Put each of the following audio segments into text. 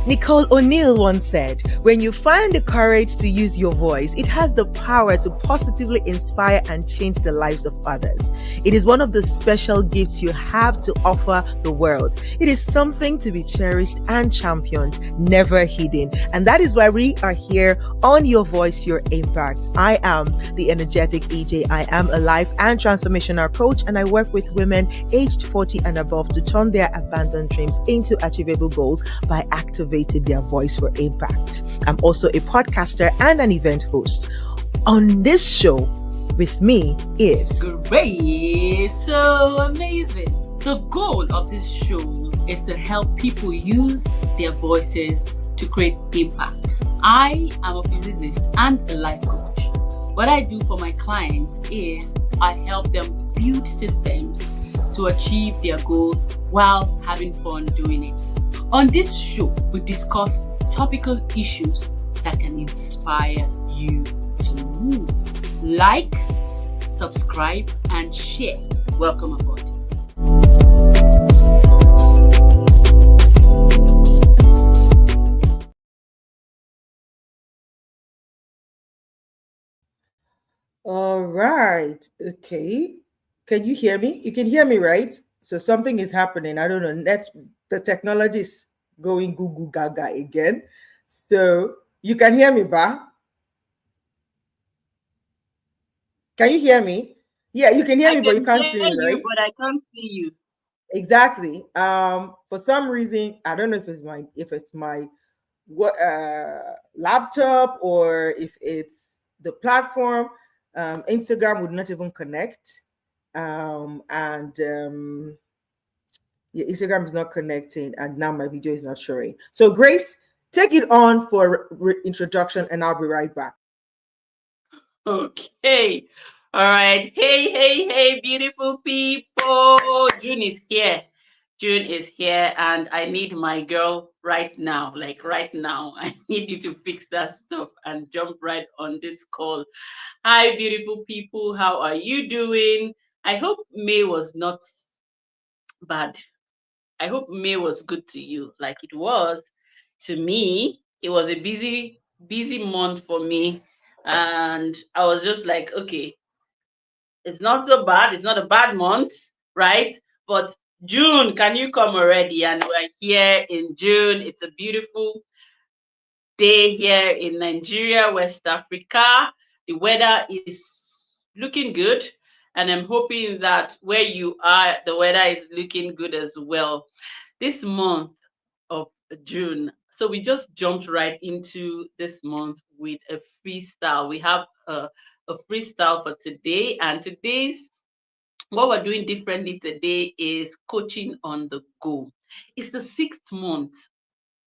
Nicole O'Neill once said, "When you find the courage to use your voice, it has the power to positively inspire and change the lives of others. It is one of the special gifts you have to offer the world. It is something to be cherished and championed, never hidden." And that is why we are here on Your Voice, Your Impact. I am the energetic EJ. I am a life and transformational coach, and I work with women aged 40 and above to turn their abandoned dreams into achievable goals by activating their voice for impact. I'm also a podcaster and an event host. On this show with me is Grace. So amazing. The goal of this show is to help people use their voices to create impact. I am a physicist and a life coach. What I do for my clients is I help them build systems to achieve their goals whilst having fun doing it. On this show, we discuss topical issues that can inspire you to move. Like, subscribe, and share. Welcome aboard. all right. Okay. Can you hear me? You can hear me, right? So something is happening. I don't know. The technology is going goo goo gaga again. So you can hear me, Ba? Can you hear me? Yeah, you can hear I me, but you can can't hear see me, you, right? but I can't see you. Exactly. For some reason, I don't know if it's my what laptop or if it's the platform. Instagram would not even connect. And yeah, Instagram is not connecting, and now my video is not showing. So Grace, take it on for introduction, and I'll be right back. Okay. All right. Hey, beautiful people. June is here. June is here, and I need my girl right now. Like right now. I need you to fix that stuff and jump right on this call. Hi, beautiful people. How are you doing? I hope May was not bad. I hope May was good to you, like it was to me. It was a busy month for me. And I was just like, okay, it's not so bad. It's not a bad month, right? But June, can you come already? And we're here in June. It's a beautiful day here in Nigeria, West Africa. The weather is looking good, and I'm hoping that where you are, the weather is looking good as well. This month of June. So we just jumped right into this month with a freestyle. We have a freestyle for today, and today's what we're doing differently today is coaching on the go. It's the 6th month.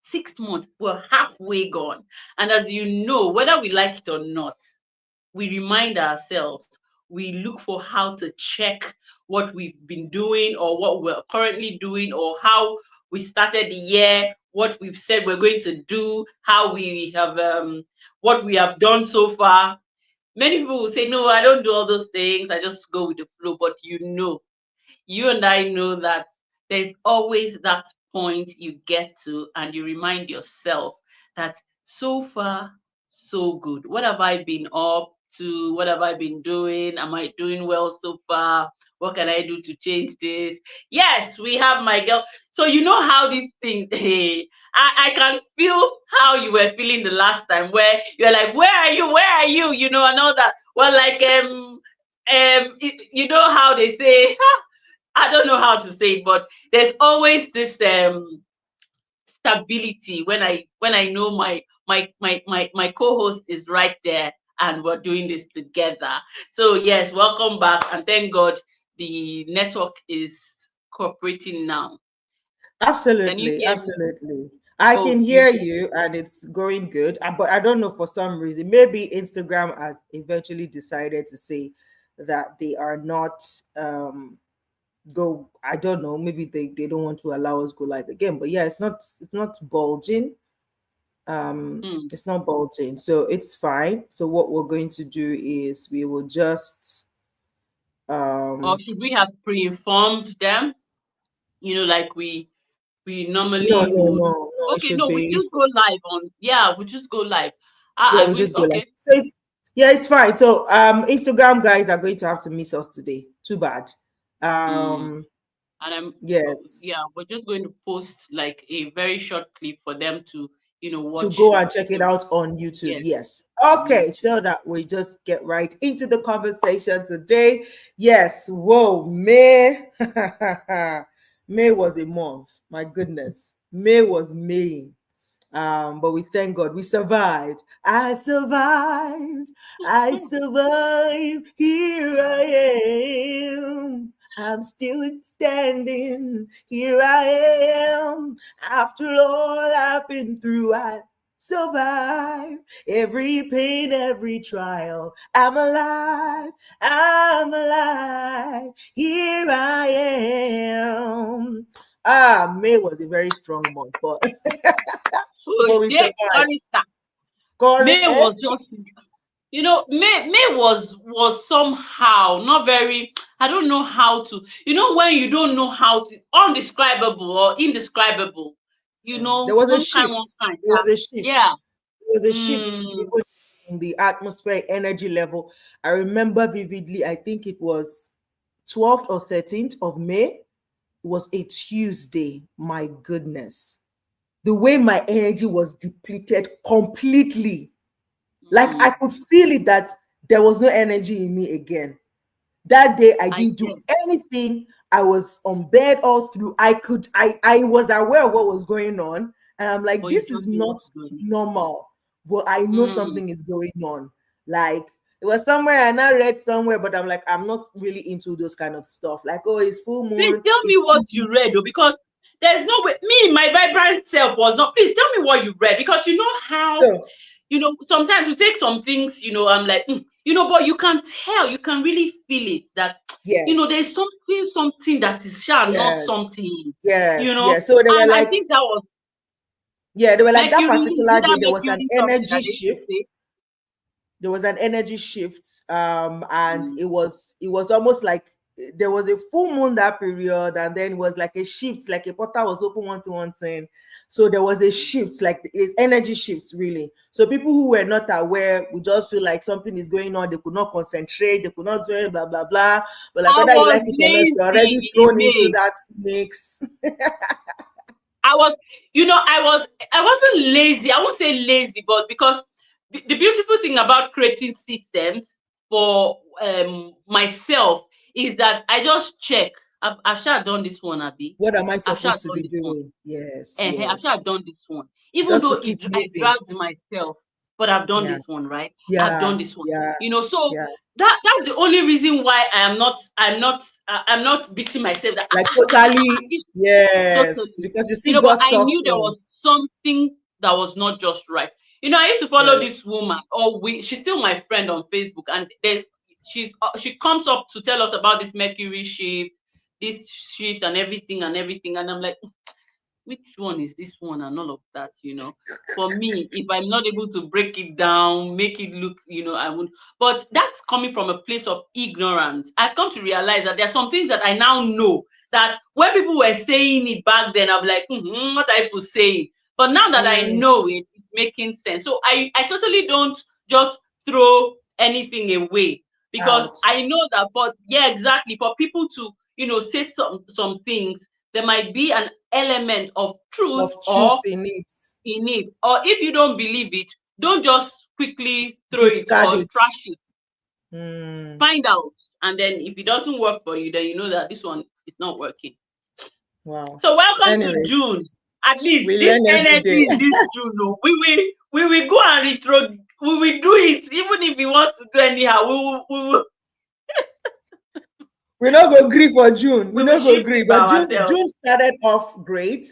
6 months, we're halfway gone. And as you know, whether we like it or not, we remind ourselves, we look for how to check what we've been doing or what we're currently doing or how we started the year, what we've said we're going to do, how we have what we have done so far. Many people will say, no, I don't do all those things, I just go with the flow. But you and I know that there's always that point you get to and you remind yourself that so far, so good. What have I been up to? What have I been doing? Am I doing well so far? What can I do to change this? Yes, we have my girl. So you know how this thing, hey, I can feel how you were feeling the last time where you're like, where are you? Where are you? You know, and all that. Well, like you know how they say I don't know how to say it, but there's always this stability when I know my co-host is right there and we're doing this together. So yes, welcome back, and thank God the network is cooperating now. Can you Absolutely, hear me? absolutely. I Oh, can hear beautiful. you, and it's going good. But I don't know, for some reason. Maybe Instagram has eventually decided to say that they are not go. I don't know. Maybe they don't want to allow us go live again. But yeah, it's not bulging. Hmm. It's not bulging, so it's fine. So what we're going to do is we will just Or um should we have pre-informed them? Like we no, normally no, would. no, it Okay, should no, we be. just go live on. Yeah, we just go live. Yeah, Ah, we we just go like okay. so. Yeah, it's fine. So Instagram guys are going to have to miss us today. Too bad. Mm. Um, And yes, yeah, we're just going to post like a very short clip for them to, to watch go and check it the out on YouTube. yes Yes. on Okay, YouTube. so that we just get right into the conversation today. Yes. Whoa, May. May was a month. My goodness. May was May. But we thank God we survived. I survived. I survived. Here I am. I'm still standing. Here I am. After all I've been through, I survived every pain, every trial. I'm alive. I'm alive. Here I am. May was a very strong month, but Oh, but we yeah, survived. sorry, sir. May Correct. was just, May was somehow not very. I don't know how to. When you don't know how to, undescribable or indescribable. Yeah. There was a One shift. kind. There was a shift. Yeah. There was a shift Mm, even in the atmospheric energy level. I remember vividly, I think it was 12th or 13th of May. It was a Tuesday. My goodness. The way my energy was depleted completely. Like I mm, could feel it that there was no energy in me again. That day I I didn't do get. anything. I was on bed all through. I was aware of what was going on, and I'm like, But you this is don't know not what's going normal, but I know on. something is going on. Like it was somewhere, and I read somewhere, but I'm like, I'm not really into those kind of stuff. Like, oh, it's full Please moon, tell it's me what you read, though, because there's no way. Me, my vibrant self was not. Please tell me what you read, because you know how, so sometimes you take some things, I'm like, but you can tell, you can really feel it that, yes, there's something that is sure not yes, something, yes, yes. So they were and I like, think that was yeah, they were like that Mercury. Is particular it day. that There was an Mercury something energy that they used to say? shift. There was an energy shift, and Mm. it was almost like there was a full moon that period, and then it was like a shift, like a portal was open one to one thing. So there was a shift, like it's energy shifts really. So people who were not aware would just feel like something is going on. They could not concentrate. They could not do blah blah blah. But like I whether you was like it or not, you're already lazy in thrown into May. that mix. I was, I wasn't lazy. I won't say lazy, but because the beautiful thing about creating systems for myself is that I just check. I've sure done this one, Abby. What am I I've sure supposed to done be this one. doing? Yes, I've sure yes. done this one. Even Just to though keep I moving. dragged myself, but I've done Yeah, this one, right? I've done yeah, this one. yeah, So yeah. that's the only reason why I'm not beating myself that Like totally, yes, totally. because you still But got I stuff knew there done. was something that was not just right. I used to follow Right. this woman, or she's still my friend on Facebook, and she comes up to tell us about this Mercury shift, and everything, and I'm like, which one is this one and all of that. For me, if I'm not able to break it down, make it look, I won't. But that's coming from a place of ignorance. I've come to realize that there are some things that I now know that when people were saying it back then, I'm like, what are people saying? But now that I Mm, know it, it's making sense. So I totally don't just throw anything away, because out I know that. But yeah, exactly. For people to, say some things, there might be an element of truth of truth or in it. in it. Or if you don't believe it, don't just quickly throw it Discard or it. trash it. Mm, Find out. And then if it doesn't work for you, then you know that this one is not working. wow. So welcome to Anyways, June. At least we this learn every energy day. in this June. No, we will go and retro. We will do it. Even if he wants to do anyhow, We not go agree for June. We we will not go shift agree. it by But June, ourselves. June started off great.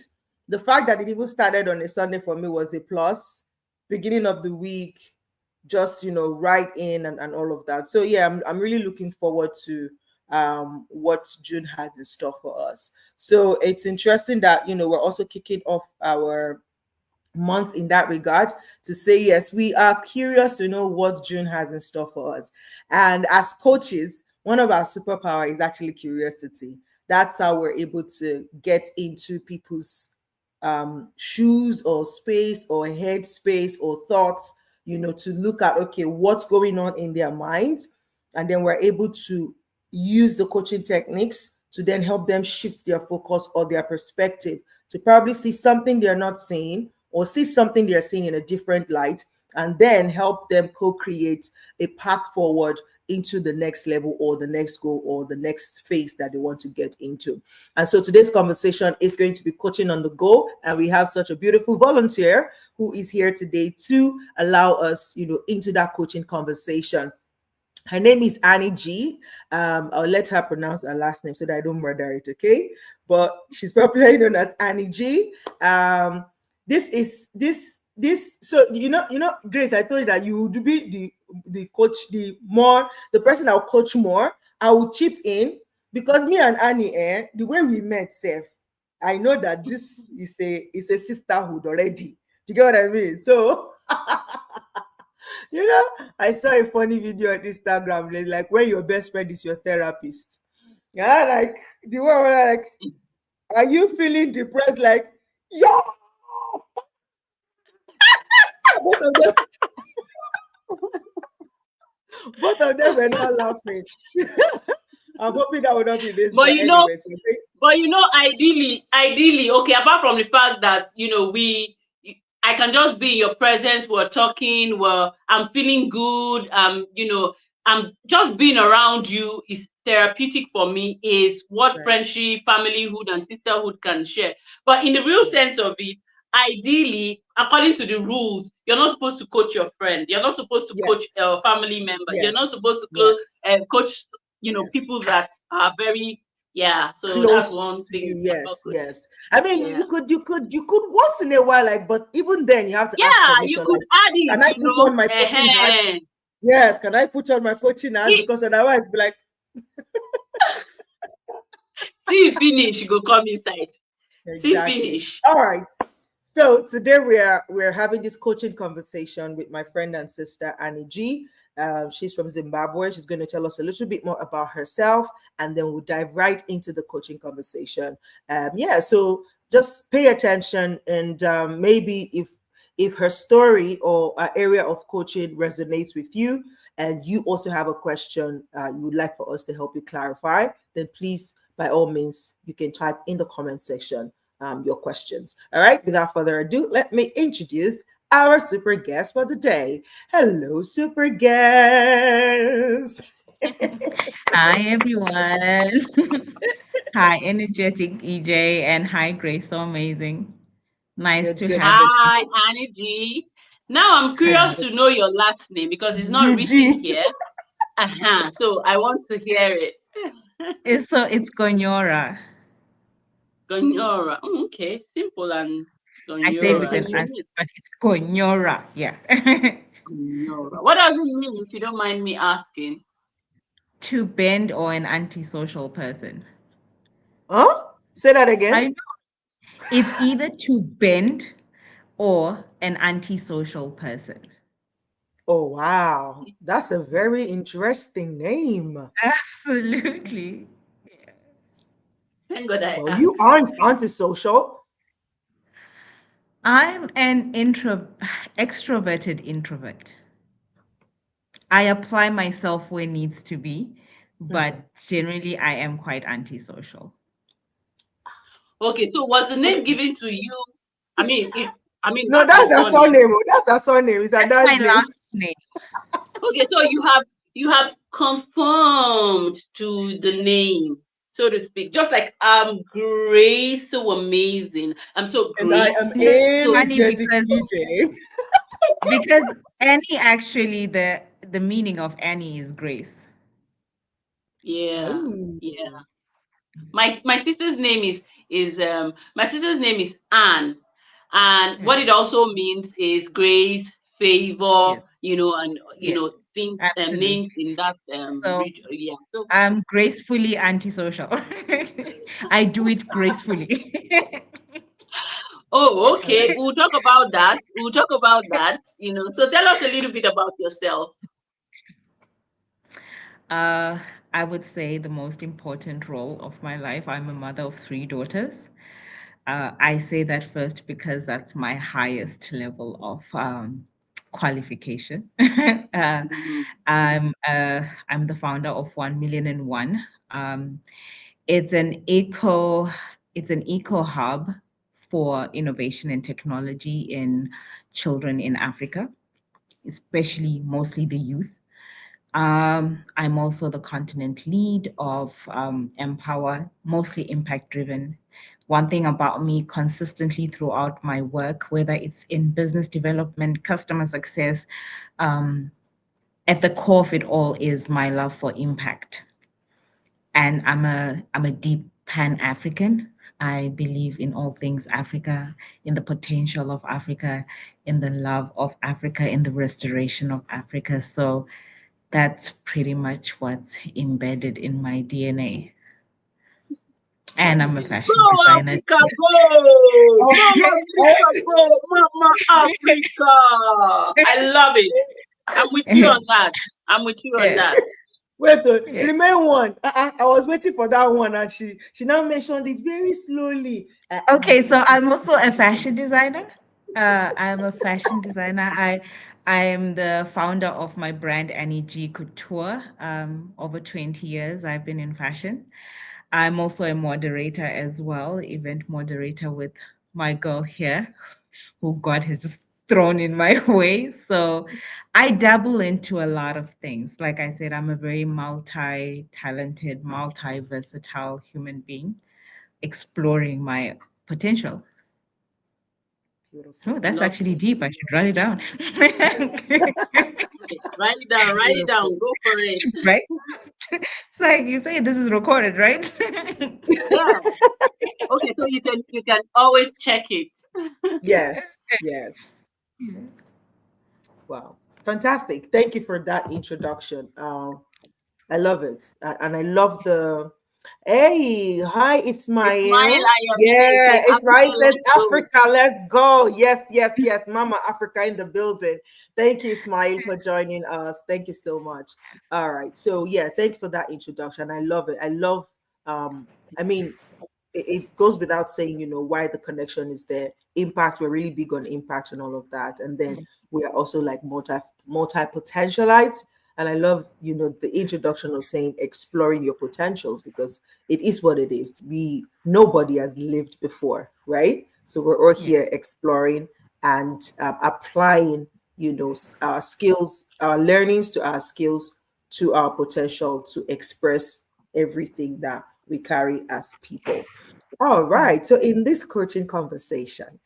The fact that it even started on a Sunday for me was a plus. Beginning of the week, just right in and all of that. So yeah, I'm really looking forward to what June has in store for us. So it's interesting that we're also kicking off our month in that regard to say yes, we are curious to know what June has in store for us. And as coaches, one of our superpower is actually curiosity. That's how we're able to get into people's shoes or space or head space or thoughts, to look at, okay, what's going on in their minds. And then we're able to use the coaching techniques to then help them shift their focus or their perspective to probably see something they're not seeing or see something they're seeing in a different light, and then help them co-create a path forward into the next level or the next goal or the next phase that they want to get into. And so today's conversation is going to be coaching on the go. And we have such a beautiful volunteer who is here today to allow us, into that coaching conversation. Her name is Annie G. I'll let her pronounce her last name so that I don't murder it, okay? But she's popularly known as Annie G. This is this. So Grace, I told you that you would be the coach, the person I'll coach more. I will chip in because me and Annie, the way we met, Seth, I know that this is a sisterhood already. Do you get what I mean? So I saw a funny video on Instagram. Like when your best friend is your therapist. Yeah, like the one where like, are you feeling depressed? Like, yeah, both of them, both of them were not laughing. I'm hoping that will not be this, But but you know, anyways, ideally, okay, apart from the fact that, I can just be in your presence, we're talking, I'm feeling good, I'm just being around you is therapeutic for me, is what right. friendship, familyhood, and sisterhood can share. But in the real sense of it, ideally, according to the rules, you're not supposed to coach your friend. You're not supposed to coach Yes, a family member. You're not yes, supposed to yes, coach, yes. people that are very, yeah. So that's Close one to thing you, about yes, coaching. yes. I mean, Yeah. you could once in a while, like, but even then you have to ask Yeah, you permission. could Like, add it, can I put on my coaching hat? Yes, can I put on my coaching hat? See, Because otherwise, be like, see finish, go come inside. See exactly. finish. All right. So today we're having this coaching conversation with my friend and sister Annie G. She's from Zimbabwe. She's going to tell us a little bit more about herself, and then we'll dive right into the coaching conversation. Yeah. So just pay attention, and maybe if her story or area of coaching resonates with you, and you also have a question you would like for us to help you clarify, then please, by all means, you can type in the comment section your questions. All right, without further ado, let me introduce our super guest for the day. Hello, super guest. Hi, everyone. Hi, energetic EJ, and hi, Grace. So amazing. Nice Good, to good. have you. Hi, Annie G. Now I'm curious Hello. to know your last name because it's not written Gigi. here. So I want to hear it. It's Gonyora. Gonyora. Okay, simple and I say it with Gonyora. an Simple. accent, but it's Gonyora. Yeah. Gonyora. What does it mean, if you don't mind me asking? To bend or an antisocial person. Huh? Say that again. I know it's either to bend or an antisocial person. Oh, wow. That's a very interesting name. Absolutely. Thank God I Well, you asked. aren't antisocial. I'm an extroverted introvert. I apply myself where needs to be, Mhm. but generally I am quite antisocial. Okay, so was the name Okay. given to you? I mean, if I mean No, that's your that's her surname. surname. Oh. That's her surname. It's her That's dad's my name. last name. Okay, so you have conformed to the name, so to speak. Just like Grace, so amazing. I'm so And I great. am It's So funny energetic EJ. because Annie actually the meaning of Annie is grace. yeah, yeah. Oh. My sister's name is my sister's name is Anne, and what Yeah. it also means is grace, favor, Yes. and Yes. things Absolutely. names in that So region. Yeah. So I'm gracefully antisocial. I do it gracefully. oh, okay. We'll talk about that. We'll talk about that. So tell us a little bit about yourself. Uh, I would say the most important role of my life. I'm a mother of three daughters. I say that first because that's my highest level of qualification. Mhm. I'm the founder of 1,000,001. Um, it's an eco it's an eco hub for innovation and technology in children in Africa, especially mostly the youth. I'm also the continent lead of Empower, mostly impact driven. One thing about me consistently throughout my work, whether it's in business development, customer success, um, at the core of it all is my love for impact. And I'm a deep Pan-African. I believe in all things Africa, in the potential of Africa, in the love of Africa, in the restoration of Africa. So that's pretty much what's embedded in my DNA. And I'm a Wonderful. Go fashion designer. Africa, go! Oh, Go Africa, go! Mama Africa! I love it. I'm with you on that. I'm with you on Yeah, that. wait, yeah. remain one. I was waiting for that one, and she now mentioned it very slowly. Okay, so I'm also a fashion designer. I'm a fashion designer. I'm the founder of my brand Annie G Couture. Over 20 years, I've been in fashion. I'm also a moderator as well, event moderator with my girl here, who God has just thrown in my way. So I dabble into a lot of things. Like I said, I'm a very multi-talented, multi-versatile human being exploring my potential. Oh, Beautiful. that's Love actually it. deep. I should write it down. Write it down, write it Beautiful. down. Go for it. Right? It's like you say this is recorded, right? Yeah. Okay, so you can always check it. Yes, yes. Wow. Fantastic. Thank you for that introduction. I love it. And I love the hey, hi Smile, Ismail. I am here. Yeah, Say Ismail Africa, says let's go. Africa, let's go. Yes, yes, yes. Mama Africa in the building. Thank you, Ismail, for joining us. Thank you so much. All right. So yeah, thanks for that introduction. I love it. I love I mean it goes without saying, why the connection is there. Impact, we're really big on impact and all of that. And then we are also like multi potentialites. And I love, the introduction of saying exploring your potentials because it is what it is. Nobody has lived before, right? So we're all Yeah. here exploring and applying, our skills, our learnings to our skills, to our potential to express everything that we carry as people. All Yeah. right. So, in this coaching conversation,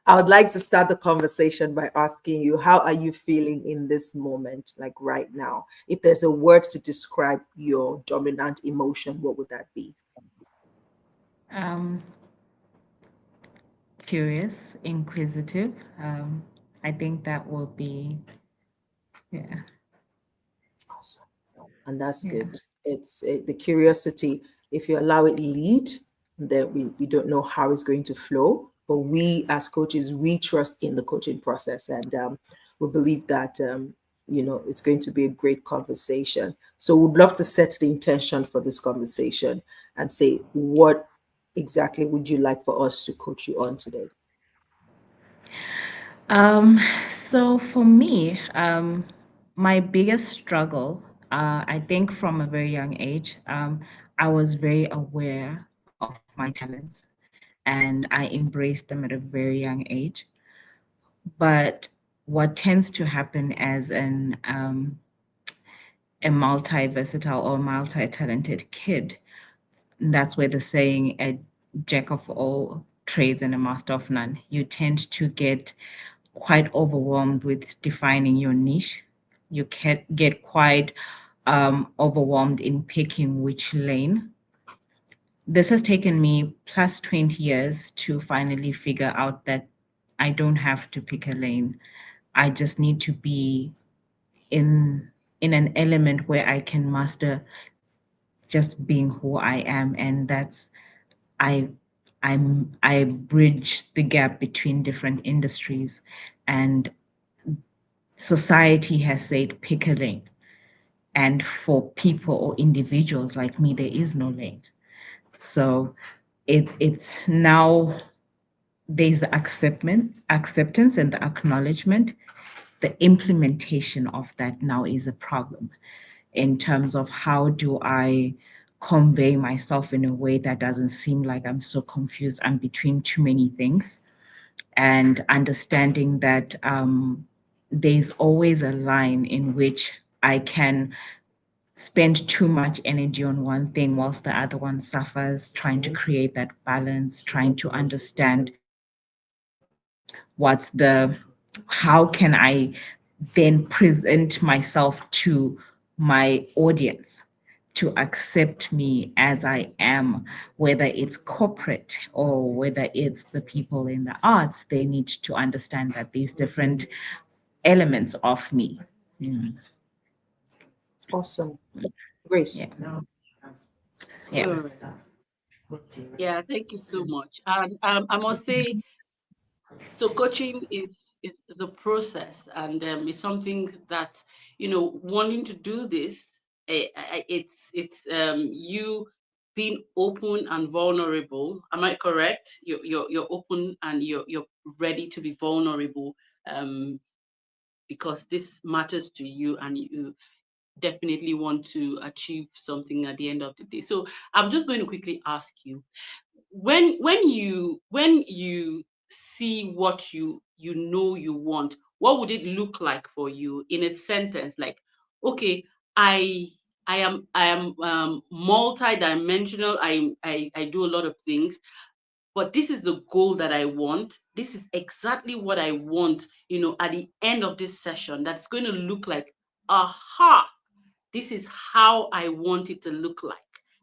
I would like to start the conversation by asking you, how are you feeling in this moment, like right now? If there's a word to describe your dominant emotion, what would that be? Um, Curious, inquisitive. I think that will be, yeah, Awesome. And that's yeah, good. It's the curiosity. If you allow it lead, then we don't know how it's going to flow. But we as coaches, we trust in the coaching process, and we believe that it's going to be a great conversation. So we'd love to set the intention for this conversation and say, what exactly would you like for us to coach you on today? Um, so for me, my biggest struggle, I think from a very young age, I was very aware of my talents and I embraced them at a very young age. But what tends to happen as a multi-versatile or multi-talented kid, that's where the saying a jack of all trades and a master of none. You tend to get quite overwhelmed with defining your niche. You can get quite overwhelmed in picking which lane. This has taken me plus 20 years to finally figure out that I don't have to pick a lane. I just need to be in in an element where I can master just being who I am, and that's I I bridge the gap between different industries, and society has said pick a lane. And for people or individuals like me, there is no lane. So it's now there's the acceptance and the acknowledgement. The implementation of that now is a problem in terms of how do I convey myself in a way that doesn't seem like I'm so confused. I'm between too many things, and understanding that there's always a line in which I can spend too much energy on one thing whilst the other one suffers, trying to create that balance, trying to understand how can I then present myself to my audience to accept me as I am, whether it's corporate or whether it's the people in the arts. They need to understand that these different elements of me. Mm. Awesome. Grace. Yeah. Yeah. All right. Yeah, thank you so much. And I must say, so coaching is a process, and it's something that, wanting to do this. It's you being open and vulnerable. Am I correct? You're open and you're ready to be vulnerable, um, because this matters to you, and you definitely want to achieve something at the end of the day. So I'm just going to quickly ask you, when you see what you want, what would it look like for you in a sentence? Like, okay, i I am multi-dimensional. I do a lot of things, but this is the goal that I want. This is exactly what I want, at the end of this session. That's going to look like, aha, this is how I want it to look like.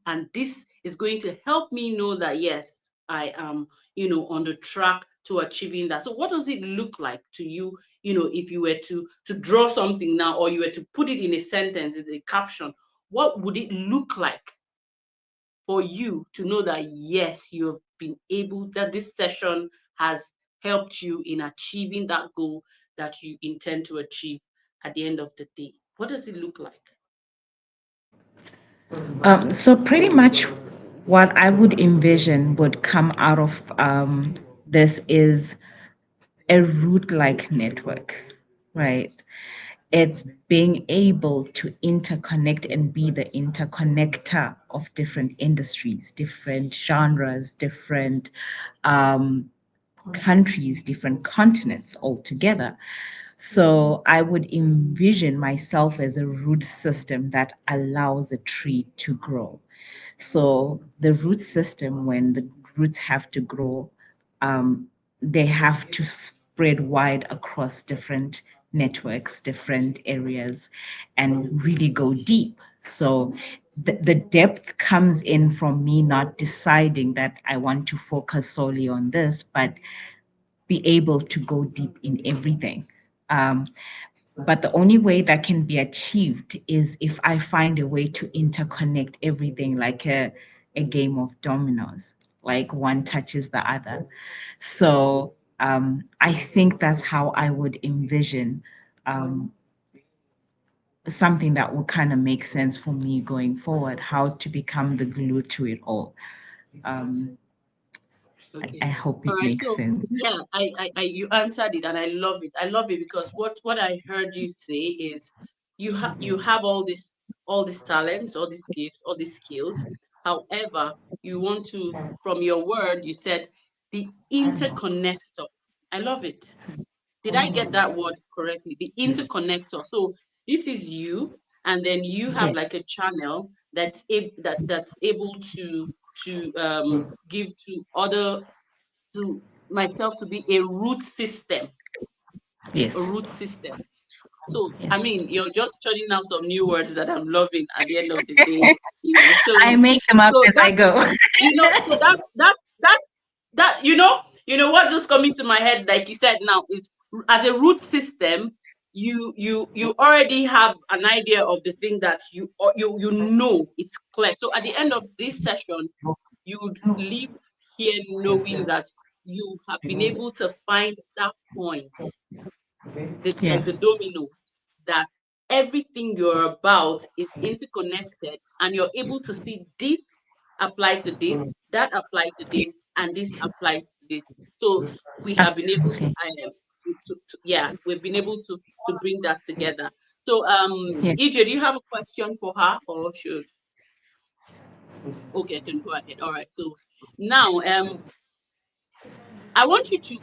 And this is going to help me know that, yes, I am, on the track to achieving that. So what does it look like to you, if you were to draw something now, or you were to put it in a sentence, in a caption, what would it look like for you to know that, yes, you have been able, that this session has helped you in achieving that goal that you intend to achieve at the end of the day? What does it look like? So pretty much what I would envision would come out of this is a root-like network, right? It's being able to interconnect and be the interconnector of different industries, different genres, different um, countries, different continents altogether. So I would envision myself as a root system that allows a tree to grow. So the root system, when the roots have to grow, um, they have to spread wide across different networks, different areas, and really go deep. So the depth comes in from me not deciding that I want to focus solely on this, but be able to go deep in everything. Um, but the only way that can be achieved is if I find a way to interconnect everything like a game of dominoes, like one touches the other. So I think that's how I would envision um, something that would kind of make sense for me going forward, how to become the glue to it all. Um, I Okay. hope All it right. makes So sense. yeah, you answered it, and I love it. I love it because what I heard you say is, you have all these talents, all these gifts, all these skills. However, you want to, from your word, you said the interconnector. I love it. Did I get that word correctly? The interconnector. So this is you, and then you have Yeah. like a channel that's able to give to other, to myself, to be a root system, a Yes. root system. So Yeah. I mean, you're just turning out some new words that I'm loving at the end of the day. I So make them up so as I that go. so that what just coming to my head, like you said now, is, as a root system, you already have an idea of the thing that you know it's clear. So at the end of this session, you would leave here knowing that you have been able to find that point, Yeah. like the domino, that everything you're about is interconnected, and you're able to see this applies to this, that applies to Yeah, this, and this applies to this. So we have been able absolutely. yeah, we've been able to bring that together. So Yeah. EJ, do you have a question for her, or should okay, I can go ahead. All right. So now I want you to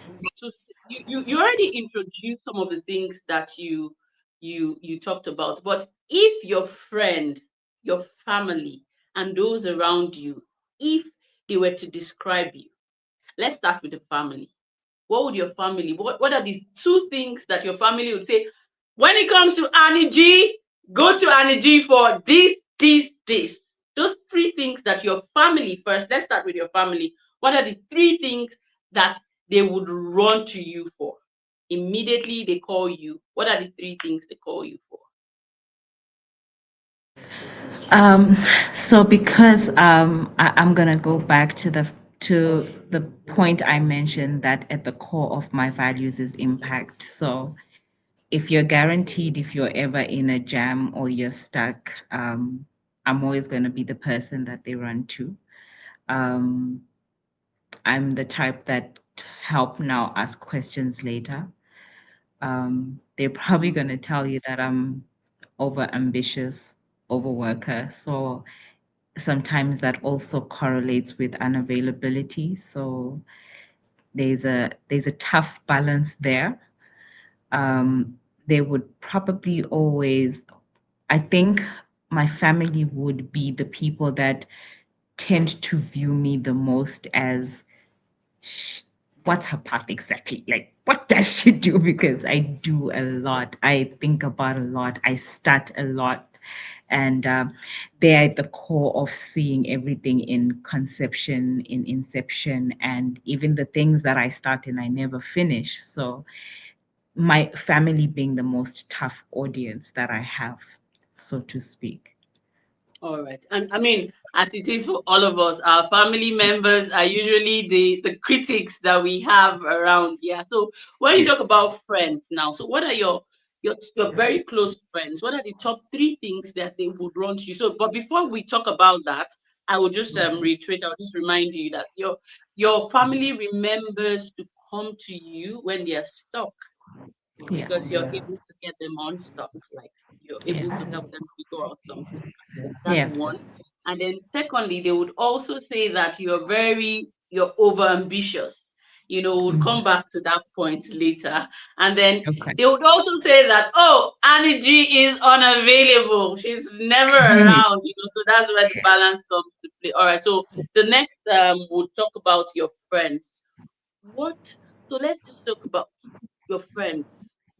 you already introduced some of the things that you talked about, but if your friend, your family, and those around you, if they were to describe you, let's start with the family. What would your family, what are the two things that your family would say when it comes to Annie G? Go to Annie G for this. Those three things that your family first, let's start with your family. What are the three things that they would run to you for? Immediately they call you. What are the three things they call you for? Um, so because I'm gonna go back to the point I mentioned that at the core of my values is impact. So if you're guaranteed, if you're ever in a jam or you're stuck, I'm always gonna be the person that they run to. Um, I'm the type that help now, ask questions later. They're probably gonna tell you that I'm over ambitious, overworker. So sometimes that also correlates with unavailability. So there's a tough balance there. They would probably always, I think my family would be the people that tend to view me the most as sh- what's her path exactly? Like, what does she do? Because I do a lot. I think about a lot. I start a lot. And they're at the core of seeing everything in conception, in inception, and even the things that I start and I never finish. So, my family being the most tough audience that I have, so to speak. All right. And I mean, as it is for all of us, our family members are usually the critics that we have around. Yeah. So when you talk about friends now, so what are your very close friends? What are the top three things that they would run to you? So, but before we talk about that, I will just reiterate, I'll just remind you that your family remembers to come to you when they are stuck Yeah. because you're able to get them unstuck, like you're able to Yeah. help them figure out something. That's Yes. one. And then secondly, they would also say that you're over ambitious. We'll come Mm. back to that point later. And then Okay. they would also say that, oh, Annie G is unavailable. She's never around, so that's where the balance comes to play. All right. So the next we'll talk about your friends. What so let's just talk about your friends.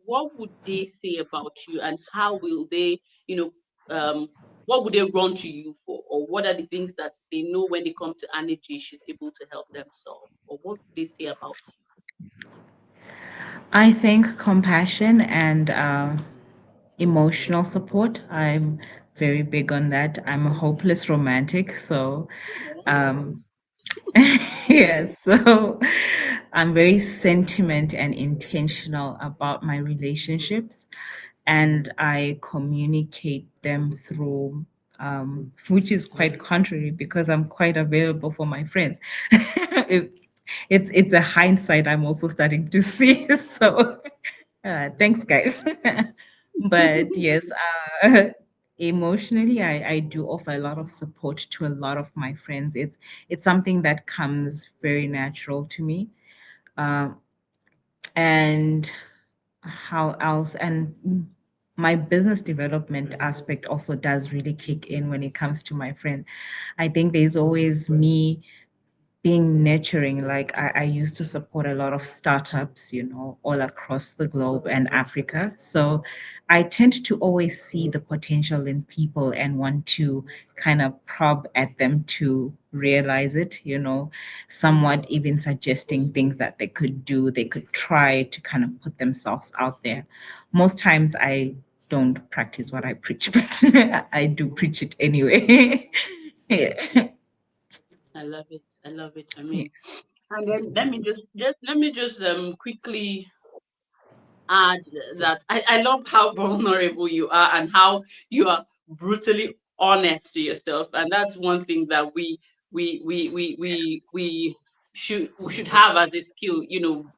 What would they say about you, and how will they, you know, what would they run to you for, or what are the things that they know when they come to energy she's able to help them solve, or what would they say about I think compassion and emotional supput. I'm very big on that. I'm a hopeless romantic, so you? um, yes, so I'm very sentiment and intentional about my relationships, and I communicate them through. Which is quite contrary because I'm quite available for my friends. It's a hindsight I'm also starting to see. So thanks, guys. But yes, emotionally, I do offer a lot of support to a lot of my friends. It's something that comes very natural to me. Um, and how else? And my business development aspect also does really kick in when it comes to my friend. I think there's always me being nurturing. Like I used to support a lot of startups, all across the globe and Africa. So I tend to always see the potential in people and want to kind of probe at them to realize it, somewhat even suggesting things that they could do, they could try to kind of put themselves out there. Most times I don't practice what I preach, but I do preach it anyway. Yeah. I love it. I love it. I Yeah. mean, and then let me just quickly add that I love how vulnerable you are and how you are brutally honest to yourself. And that's one thing that we should have as a skill,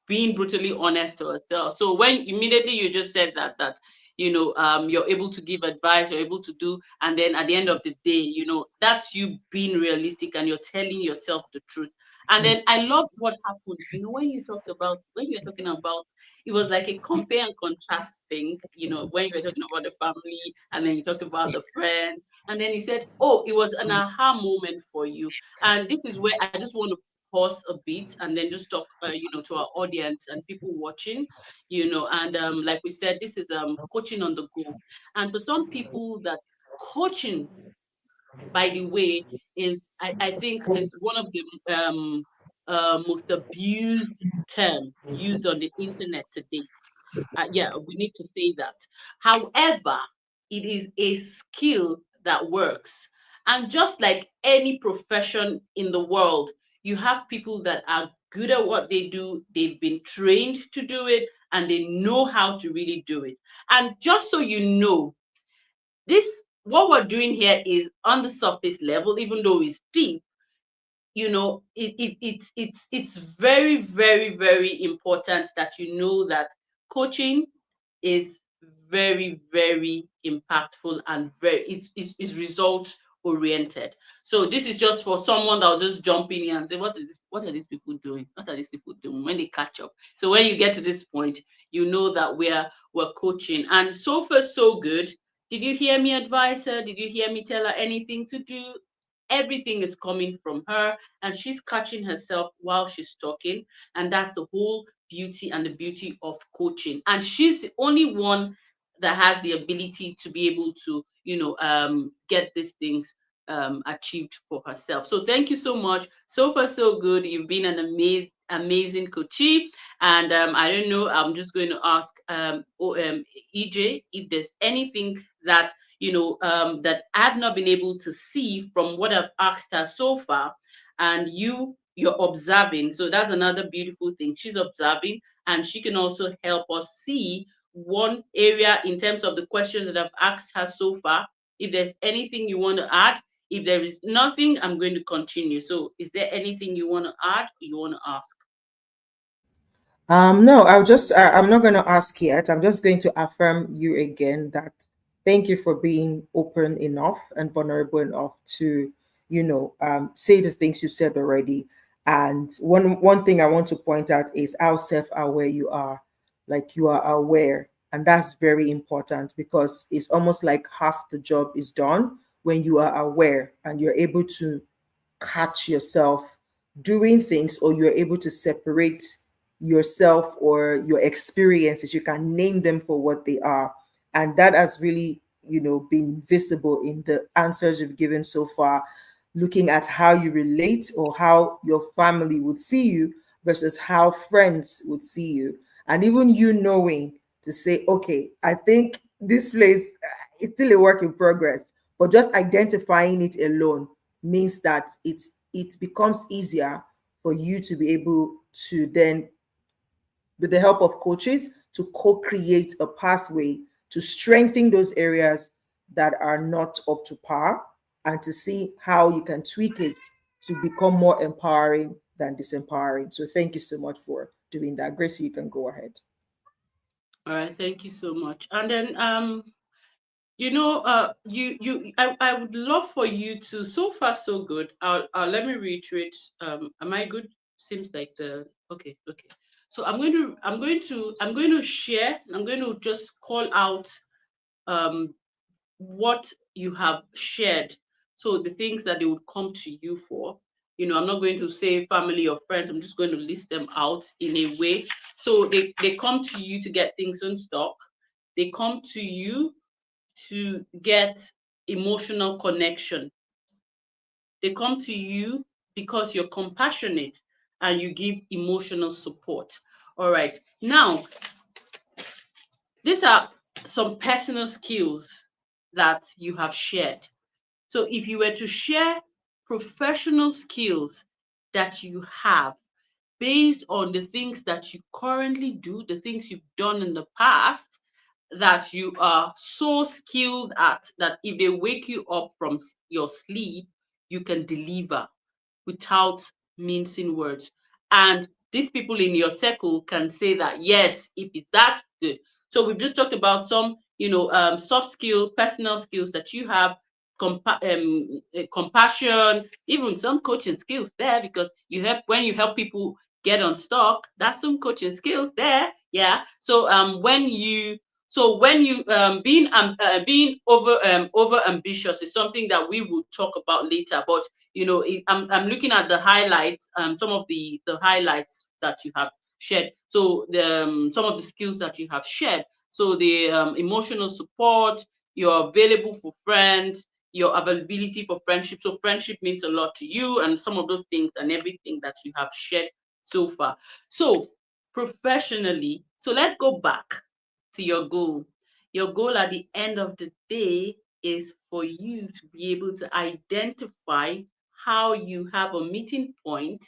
being brutally honest to ourselves. So when immediately you just said that you're able to give advice, you're able to do, and then at the end of the day, that's you being realistic and you're telling yourself the truth. And then I loved what happened, when you were talking about, it was like a compare and contrast thing, when you were talking about the family and then you talked about the friends, and then you said, oh, it was an aha moment for you. And this is where I just want to pause a bit and then just talk, to our audience and people watching, and like we said, this is coaching on the go. And for some people, that coaching, by the way, is I think is one of the most abused term used on the internet today. Yeah, we need to say that. However, it is a skill that works. And just like any profession in the world, you have people that are good at what they do, they've been trained to do it, and they know how to really do it. And just so you know, this what we're doing here is on the surface level, even though it's deep. It's very, very, very important that you know that coaching is very, very impactful and it's result oriented. So this is just for someone that will just jump in here and say, what are these people doing? What are these people doing when they catch up? So when you get to this point, you know that we're coaching. And so far so good. Did you hear me advise her? Did you hear me tell her anything to do? Everything is coming from her, and she's catching herself while she's talking. And that's the whole beauty and the beauty of coaching. And she's the only one that has the ability to be able to, get these things achieved for herself. So thank you so much. So far, so good. You've been an amazing coachee. And I don't know, I'm just going to ask EJ if there's anything that that I've not been able to see from what I've asked her so far, and you're observing. So that's another beautiful thing. She's observing, and she can also help us see one area in terms of the questions that I've asked her so far. If there's anything you want to add, if there is nothing, I'm going to continue. So, is there anything you want to add? Or you want to ask? No, I'm not going to ask yet. I'm just going to affirm you again that thank you for being open enough and vulnerable enough to, say the things you said already. And one thing I want to point out is how self-aware you are. Like you are aware. And that's very important because it's almost like half the job is done when you are aware and you're able to catch yourself doing things, or you're able to separate yourself or your experiences. You can name them for what they are. And that has really, been visible in the answers you've given so far, looking at how you relate or how your family would see you versus how friends would see you. And even you knowing to say, okay, I think this place is still a work in progress, but just identifying it alone means that it becomes easier for you to be able to then, with the help of coaches, to co-create a pathway to strengthen those areas that are not up to par, and to see how you can tweak it to become more empowering than disempowering. So thank you so much for doing that. Gracie, you can go ahead. All right, thank you so much. And then I would love for you to, so far so good. Let me reiterate. Am I good? Seems like the okay, okay. So I'm going to share, I'm going to just call out um what you have shared. So the things that they would come to you for. I'm not going to say family or friends, I'm just going to list them out in a way. So they come to you to get things in stock. They come to you to get emotional connection. They come to you because you're compassionate and you give emotional support. All right. Now, these are some personal skills that you have shared. So, if you were to share professional skills that you have based on the things that you currently do, the things you've done in the past, that you are so skilled at, that if they wake you up from your sleep, you can deliver. without mincing words. And these people in your circle can say that, yes, if it's that good. So we've just talked about some, soft skill, personal skills that you have, compassion, even some coaching skills there, because when you help people get unstuck, that's some coaching skills there. Yeah. So being over ambitious is something that we will talk about later. But I'm looking at the highlights, some of the highlights that you have shared. So some of the skills that you have shared. So the emotional support, you're available for friends, your availability for friendship. So friendship means a lot to you, and some of those things and everything that you have shared so far. So professionally, so let's go back to your goal. Your goal at the end of the day is for you to be able to identify how you have a meeting point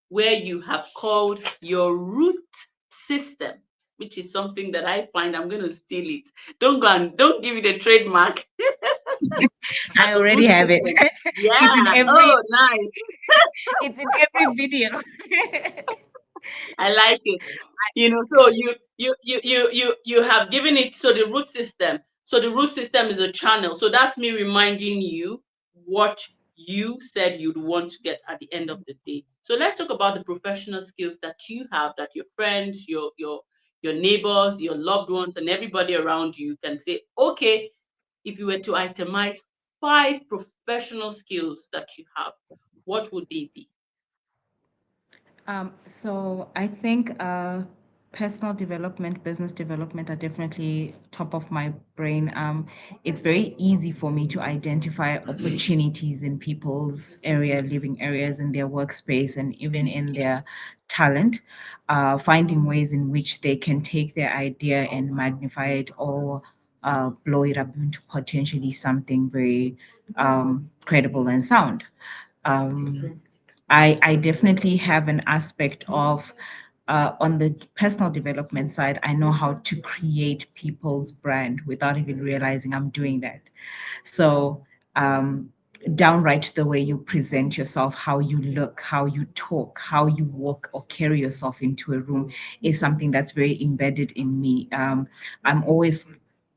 where you have called your root system, which is something that I find I'm going to steal it. Don't give it a trademark. As I a already root have it. system. It's in Yeah. every Oh, nice. it's in every video. I like it. So you have given it, so the root system. So the root system is a channel. So that's me reminding you what you said you'd want to get at the end of the day. So let's talk about the professional skills that you have, that your friends, your neighbors, your loved ones, and everybody around you can say, okay, if you were to itemize 5 professional skills that you have, what would they be? So I think personal development, business development are definitely top of my brain. It's very easy for me to identify opportunities in people's living areas, in their workspace, and even in their talent, finding ways in which they can take their idea and magnify it or blow it up into potentially something very credible and sound. Um, I definitely have an aspect of on the personal development side, I know how to create people's brand without even realizing I'm doing that. So, um, downright the way you present yourself, how you look, how you talk, how you walk or carry yourself into a room is something that's very embedded in me. I'm always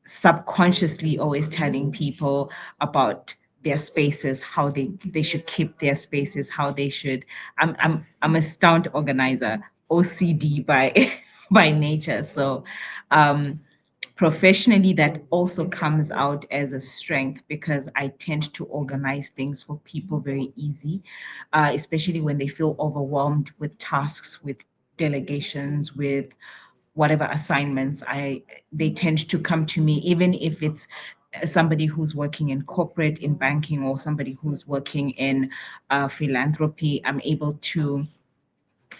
subconsciously always telling people about their spaces, how they should keep their spaces, how they should. I'm a stunt organizer, OCD by by nature. So um professionally that also comes out as a strength because I tend to organize things for people very easy, especially when they feel overwhelmed with tasks, with delegations, with whatever assignments. I They tend to come to me, even if it's somebody who's working in corporate, in banking, or somebody who's working in philanthropy. I'm able to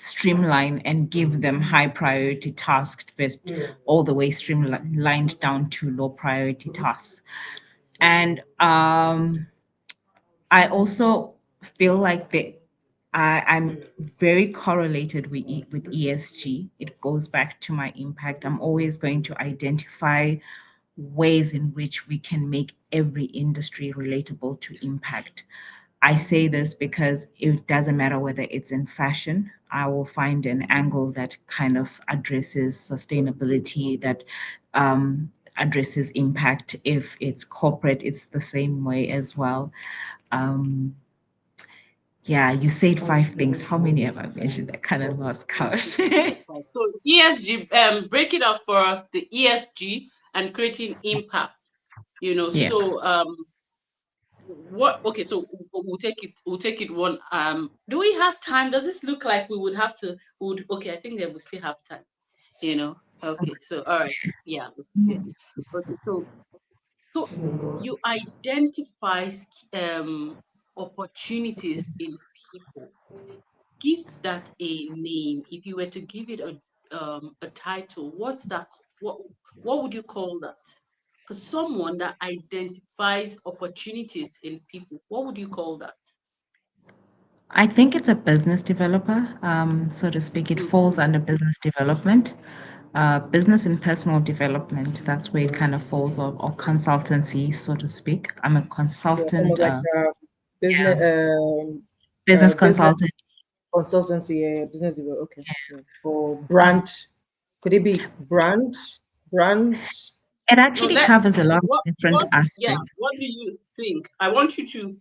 streamline and give them high priority tasks first, all the way streamlined down to low priority tasks. And I also feel like I'm very correlated with ESG. It goes back to my impact. I'm always going to identify ways in which we can make every industry relatable to impact. I say this because it doesn't matter whether it's in fashion, I will find an angle that kind of addresses sustainability, that addresses impact. If it's corporate, it's the same way as well. Um, yeah, you said 5 things. How many have I mentioned? I kind of lost count. Right. So ESG, break it up for us, the ESG and creating impact. Yeah. So what? Okay, so we'll take it one. Do we have time? Does this look like we would have to? Would Okay? I think that we still have time. Okay. So all right. Yeah. Okay. Okay. So you identify opportunities in people. Give that a name. If you were to give it a title, what's that? What would you call that? For someone that identifies opportunities in people, what would you call that? I think it's a business developer, so to speak. It falls Mhm. under business development, business and personal development. That's where it kind of falls, or consultancy, so to speak. I'm a Yeah, some of consultant. like business Yeah, business business consultant. consultancy, yeah, business development. Okay, yeah. Or brand. Could it be brand? It No, actually let covers a lot of different yeah, aspects. what do you think? I want you to,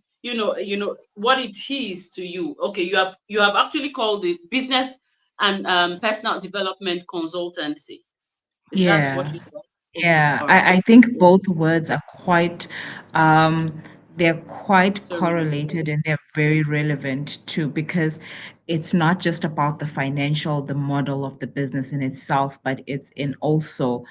what it is to you. Okay, you have actually called it business and personal development consultancy. Is that what Yeah. you said? Okay, Yeah, all right. I think both words are quite, um, they're quite So relevant. correlated and they're very relevant too, because it's not just about the financial, the model of the business in itself, but it's in also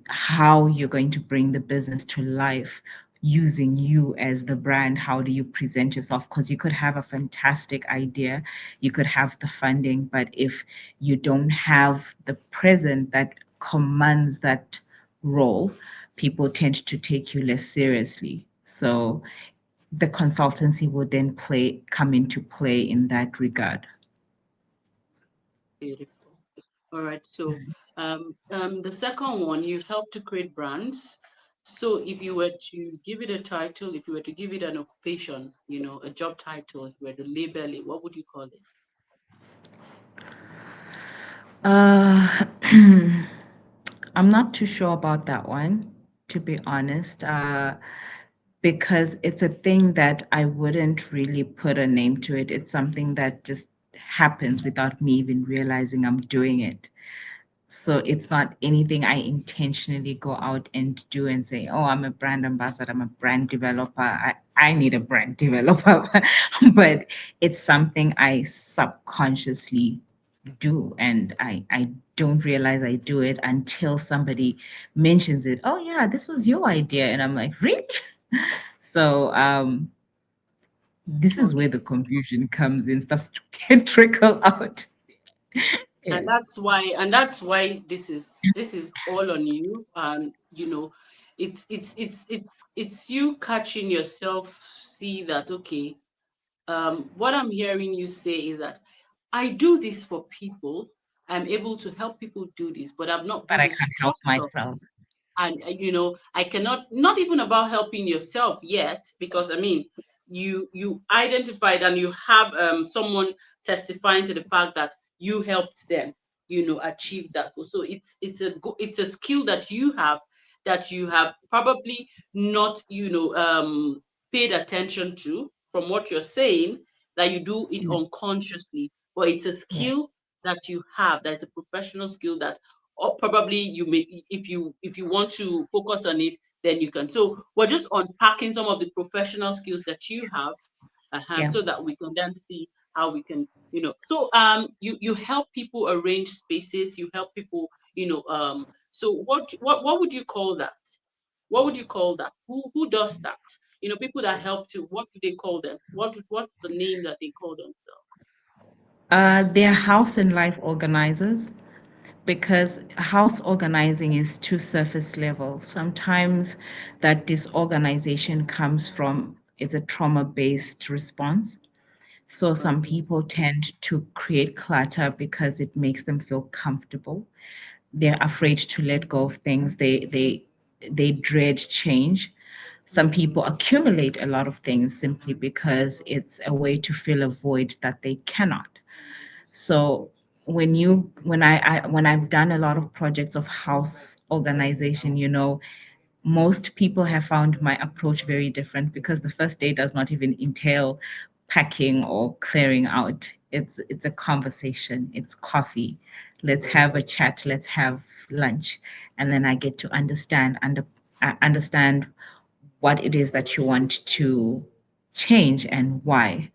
how you're going to bring the business to life using you as the brand. How do you present yourself? Because you could have a fantastic idea, you could have the funding, but if you don't have the present that commands that role, people tend to take you less seriously. So the consultancy would then come into play in that regard. Beautiful. All right. So, the second one, you help to create brands. So, if you were to give it a title, if you were to give it an occupation, a job title, if you were to label it, what would you call it? Uh, I'm not too sure about that one, to be honest, because it's a thing that I wouldn't really put a name to it. It's something that just happens without me even realizing I'm doing it. So it's not anything I intentionally go out and do and say, oh, I'm a brand ambassador, I'm a brand developer. I need a brand developer. But it's something I subconsciously do. And I don't realize I do it until somebody mentions it. Oh, yeah, this was your idea. And I'm like, really? So this is where Okay. the confusion comes in, starts to trickle out. And Yeah. that's why this is all on you. And it's you catching yourself, see that, okay, what I'm hearing you say is that I do this for people. I'm able to help people do this, but I've not But built I a can't help structure. myself. And I cannot, not even about helping yourself yet, because I mean, you identified and you have someone testifying to the fact that you helped them, achieve that goal. So it's a skill that you have probably not, paid attention to, from what you're saying, that you do it Yeah. unconsciously, but it's a Yeah. skill that you have, that's a professional skill that, or probably you may, if you want to focus on it, then you can. So we're just unpacking some of the professional skills that you have, Yeah. so that we can then see how we can, so you help people arrange spaces, you help people, so what would you call that? What would you call that? Who does that? People that help to, what do they call them? What's the name that they call themselves? They're house and life organizers, because house organizing is too surface level. Sometimes that disorganization comes from it's a trauma-based response. So some Okay. people tend to create clutter because it makes them feel comfortable. They're afraid to let go of things. They dread change. Some people accumulate a lot of things simply because it's a way to fill a void that they cannot. So when I've done a lot of projects of house organization, most people have found my approach very different, because the first day does not even entail packing or clearing out. It's a conversation, it's coffee, let's have a chat, let's have lunch, and then I get to understand what it is that you want to change and why.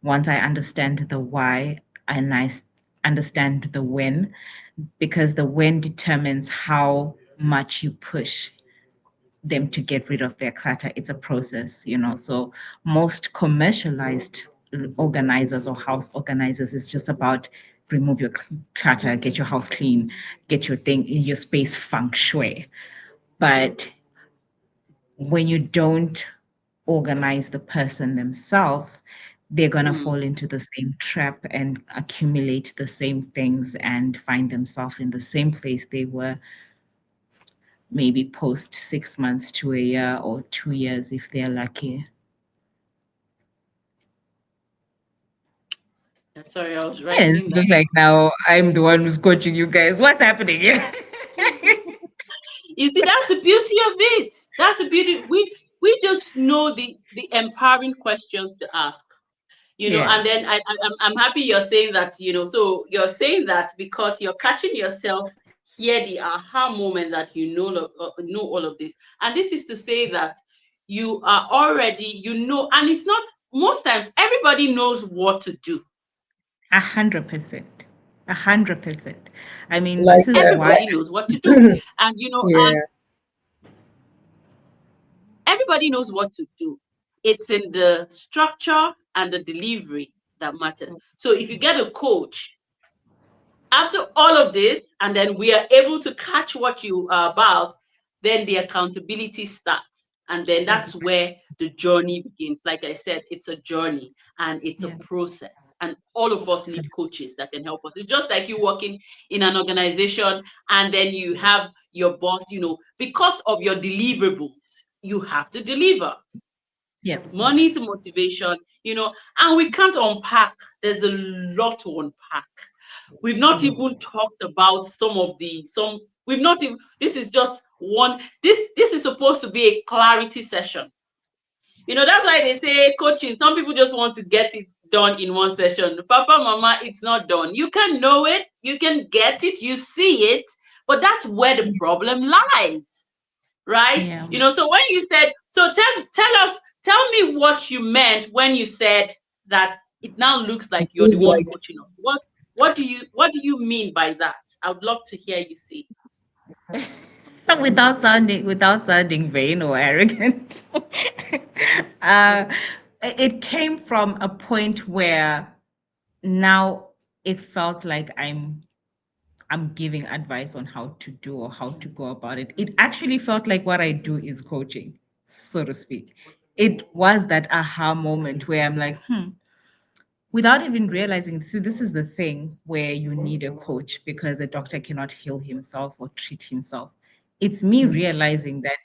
Once I understand the why and understand the when, because the when determines how much you push them to get rid of their clutter. It's a process. So most commercialized organizers or house organizers, it's just about remove your clutter, get your house clean, get your thing in your space feng shui. But when you don't organize the person themselves, they're going to Hmm. fall into the same trap and accumulate the same things and find themselves in the same place they were maybe post 6 months to a year or 2 years if they're lucky. Sorry, I was Yes, writing it that. looks like now I'm the one who's coaching you guys. What's happening here? You see, that's the beauty of it. That's the beauty. We just know the empowering questions to ask. Yeah, And then I'm happy you're saying that. So you're saying that because you're catching yourself here, the aha moment that know all of this, and this is to say that you are already, and it's not, most times everybody knows what to do. 100%. 100%. I mean, Like this is why. Everybody knows what to do, and yeah. everybody knows what to do. It's in the structure and the delivery that matters. So if you get a coach after all of this, and then we are able to catch what you are about, then the accountability starts. And then that's where the journey begins. Like I said, it's a journey and it's a Yeah, process. And all of us need absolutely. coaches that can help us. It's just like you working in an organization and then you have your boss, because of your deliverables, you have to deliver. Yeah. Money is motivation, and we can't unpack. There's a lot to unpack. We've not even talked about some. We've not even. This is just one. This is supposed to be a clarity session. That's why they say coaching. Some people just want to get it done in one session. Papa, mama, it's not done. You can know it, you can get it, you see it, but that's where the problem lies, right? Yeah. So when you said, so tell me what you meant when you said that it now looks like you're the It's one like coaching us. What do you mean by that? I would love to hear you say. Without sounding vain or arrogant. uh, it came from a point where now it felt like I'm giving advice on how to do or how to go about it. It actually felt like what I do is coaching, so to speak. It was that aha moment where I'm like, without even realizing, see, this is the thing where you need a coach because a doctor cannot heal himself or treat himself. It's me realizing that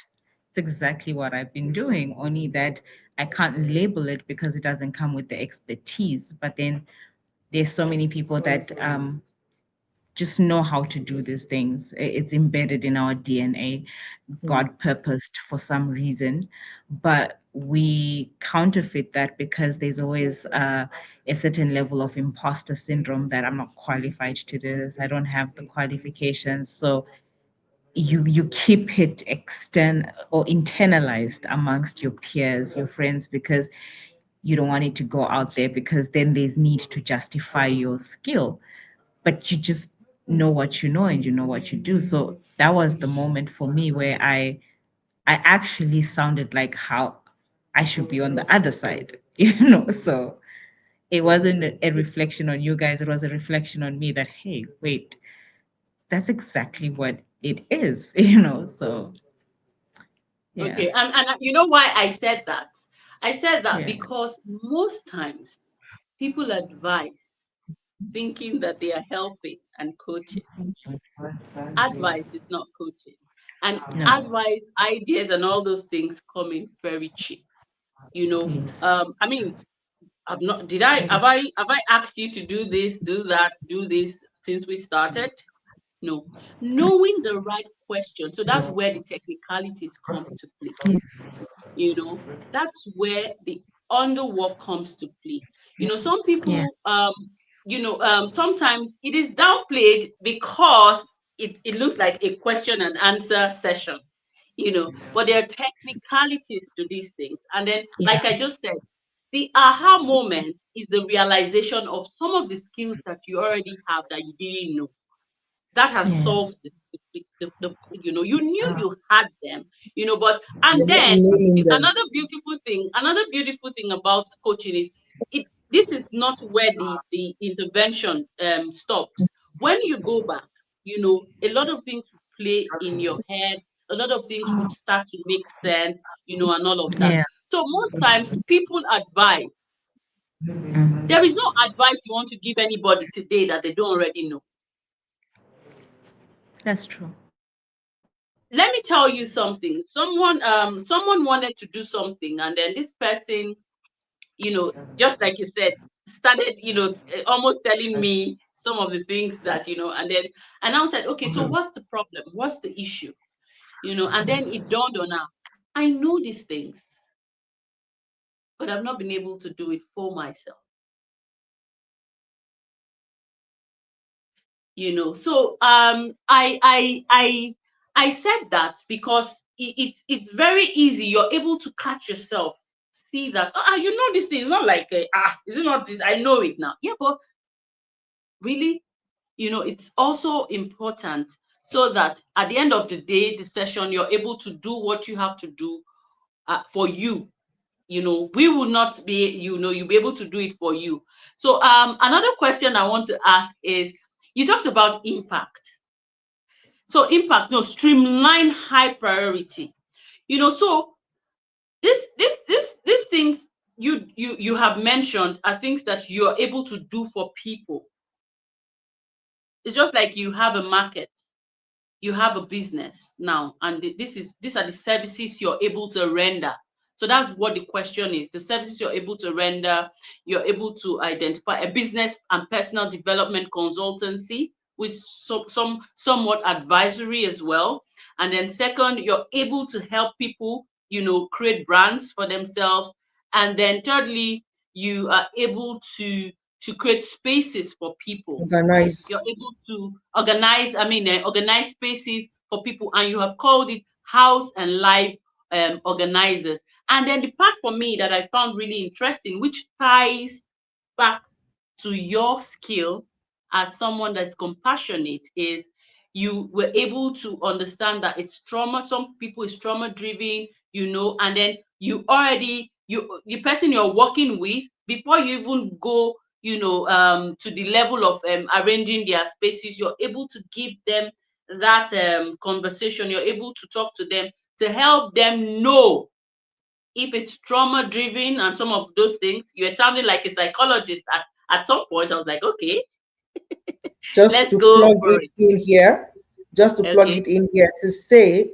it's exactly what I've been doing, only that I can't label it because it doesn't come with the expertise. But then there's so many people that just know how to do these things. It's embedded in our DNA, God purposed for some reason, but we counterfeit that because there's always a certain level of imposter syndrome that I'm not qualified to do this. I don't have the qualifications. So you keep it extend or internalized amongst your peers, your friends, because you don't want it to go out there because then there's need to justify your skill, but you just know what you know and you know what you do. So that was the moment for me where I actually sounded like how I should be on the other side, So it wasn't a reflection on you guys, it was a reflection on me that, hey, wait, that's exactly what it is, So yeah, Okay, and you know why I said that? I said that yeah, because most times people advise thinking that they are helping and coaching. Advice is not coaching, and no, advice, ideas, and all those things come in very cheap. yes, I mean, I've not. Did I? Have I asked you to do this, do that, do this since we started? No. Knowing the right question. So that's where the technicalities come to play. you know that's where the underwork comes to play. Some yeah, people, sometimes it is downplayed because it looks like a question and answer session. But there are technicalities to these things, and then, yeah, like I just said, the aha moment is the realization of some of the skills that you already have that you didn't know, that has yeah, solved you knew you had them, but, and you're not then naming them. another beautiful thing about coaching is, this is not where the intervention stops. When you go back, a lot of things would play in your head, a lot of things would start to make sense, and all of that. yeah. So most times people advise. Mhm. There is no advice you want to give anybody today that they don't already know. That's true. Let me tell you something. Someone wanted to do something, and then this person, just like you said, started, almost telling me some of the things that, and I was like, okay, so what's the problem? What's the issue? And then it dawned on her, I know these things, but I've not been able to do it for myself. So I said that because it's very easy. You're able to catch yourself, see that, this thing is not like, is it not this? I know it now. Yeah, but really, it's also important so that at the end of the day, the session, you're able to do what you have to do for you. We will not be, you'll be able to do it for you. So another question I want to ask is, you talked about impact. So impact, no, streamline, high priority. So these things you have mentioned are things that you're able to do for people. It's just like you have a market, you have a business now, and these are the services you're able to render. So that's what the question is: the services you're able to render. You're able to identify a business and personal development consultancy with some somewhat advisory as well. And then second, you're able to help people, create brands for themselves. And then thirdly, you are able to create spaces for people. Organize. You're able to organize, organize spaces for people, and you have called it house and life organizers. And then the part for me that I found really interesting, which ties back to your skill as someone that's compassionate, is you were able to understand that it's trauma. Some people is trauma driven, and then the person you're working with, before you even go, to the level of arranging their spaces, you're able to give them that conversation. You're able to talk to them to help them know if it's trauma driven and some of those things. You're sounding like a psychologist at some point. I was like, okay, Just let's to go plug for it it. in here, just to plug Okay. it in here to say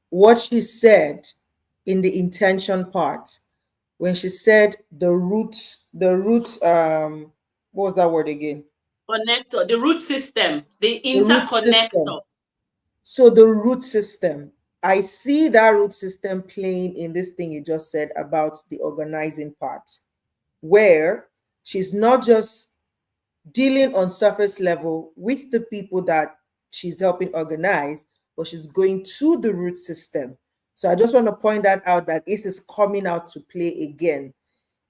what she said in the intention part when she said the root, what was that word again? Connector, the root system, the The root system. interconnector. So the root system, I see that root system playing in this thing you just said about the organizing part, where she's not just dealing on surface level with the people that she's helping organize, but she's going to the root system. So I just want to point that out, that this is coming out to play again,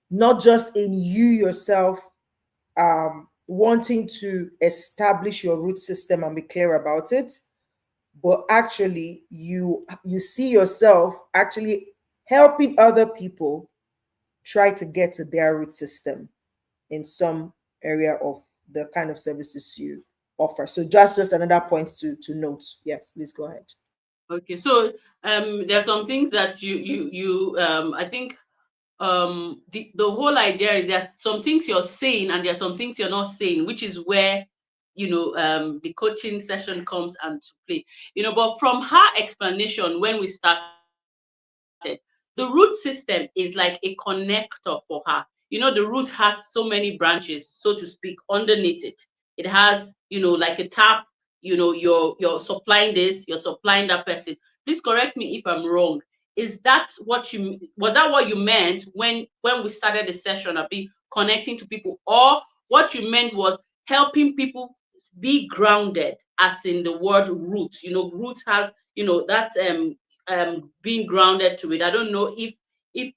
not just in you yourself wanting to establish your root system and be clear about it, but actually you see yourself actually helping other people try to get to their root system in some area of the kind of services you offer. So just another point to note. Yes, please go ahead. Okay, so there are some things that you I think the whole idea is that some things you're saying and there are some things you're not saying, which is where the coaching session comes and to play. But from her explanation when we started, the root system is like a connector for her. The root has so many branches, so to speak, underneath it. It has, like a tap. You're supplying this, you're supplying that person. Please correct me if I'm wrong. Is that what you was that what you meant when we started the session, of be connecting to people, or what you meant was helping people be grounded, as in the word root? Root has, that being grounded to it. I don't know if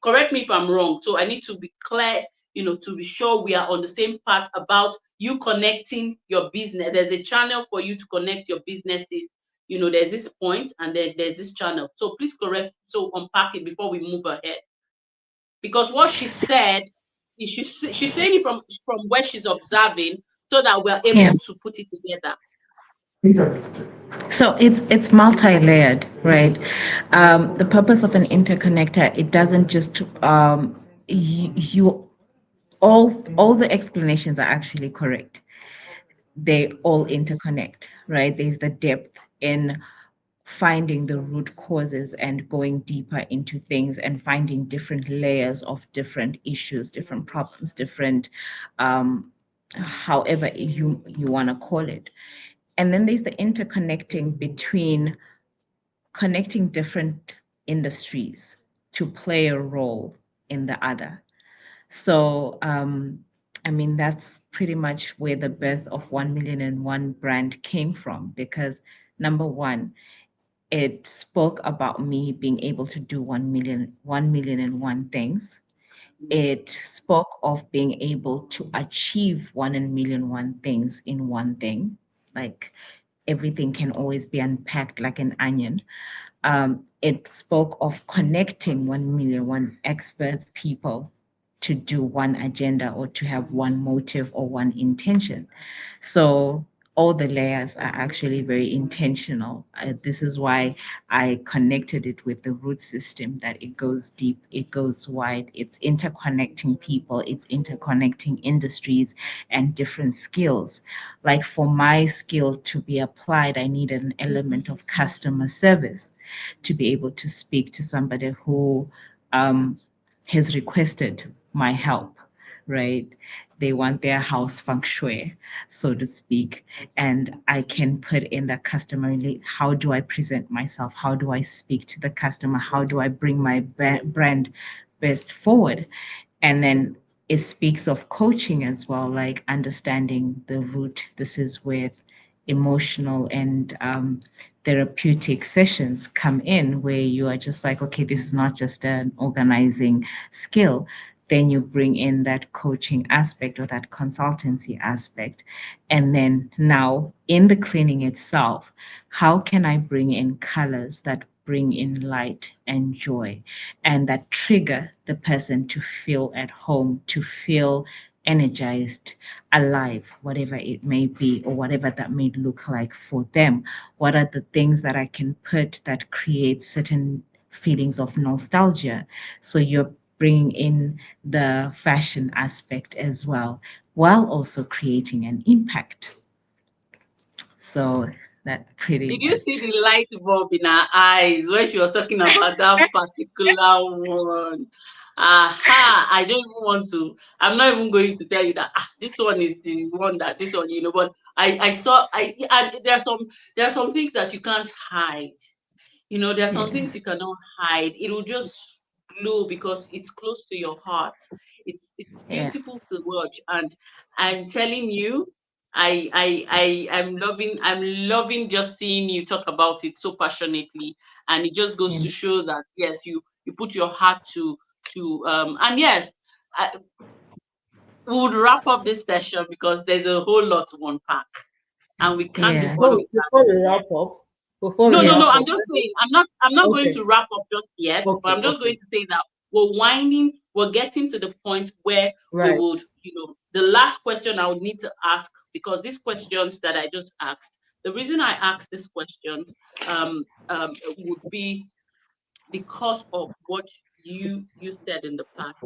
correct me if I'm wrong. So I need to be clear, to be sure we are on the same path about you connecting your business. There's a channel for you to connect your businesses. There's this point and then there's this channel. So please correct, so unpack it before we move ahead. Because what she said, she's saying it from where she's observing, so that we're Yeah. able to put it together. So it's multi-layered, right? The purpose of an interconnector, it doesn't just you all the explanations are actually correct. They all interconnect, right? There's the depth in finding the root causes and going deeper into things and finding different layers of different issues, different problems, different however you want to call it. And then there's the interconnecting between connecting different industries to play a role in the other. So, I mean, that's pretty much where the birth of 1 million and one brand came from, because number one, it spoke about me being able to do 1 million and one things. It spoke of being able to achieve 1 million and one things in one thing. Like everything can always be unpacked like an onion. It spoke of connecting 1 million, one experts, people to do one agenda or to have one motive or one intention. So all the layers are actually very intentional. This is why I connected it with the root system, that it goes deep, it goes wide, it's interconnecting people, it's interconnecting industries and different skills. Like for my skill to be applied, I need an element of customer service to be able to speak to somebody who um, has requested my help, right? They want their house feng shui, so to speak. And I can put in the customer, how do I present myself? How do I speak to the customer? How do I bring my brand best forward? And then it speaks of coaching as well, like understanding the root. This is where emotional and therapeutic sessions come in, where you are just like, okay, this is not just an organizing skill. Then you bring in that coaching aspect or that consultancy aspect. And then now in the cleaning itself, how can I bring in colors that bring in light and joy and that trigger the person to feel at home, to feel energized, alive, whatever it may be, or whatever that may look like for them? What are the things that I can put that create certain feelings of nostalgia? So you're bringing in the fashion aspect as well, while also creating an impact. So that pretty Did you see much. the light bulb in her eyes when she was talking about that particular one? Aha! I don't even want to. I'm not even going to tell you that this one is the one that this one, But I saw. And there are some things that you can't hide. There are some Yeah, things you cannot hide. It will just glow because it's close to your heart. It's yeah, beautiful to watch, and I'm telling you, I'm loving just seeing you talk about it so passionately, and it just goes yeah. to show that yes, you put your heart to and yes, we would wrap up this session because there's a whole lot to unpack, and we can't do Yeah. all Before of we, that before we here. wrap up, before we No, no, wrap no. Yes. I'm up, just saying. I'm not going okay, to wrap up just yet, but okay, I'm just going okay, to say that we're winding. We're getting to the point where we right. would, the last question I would need to ask, because these questions that I just asked, the reason I asked these questions would be because of what you said in the past.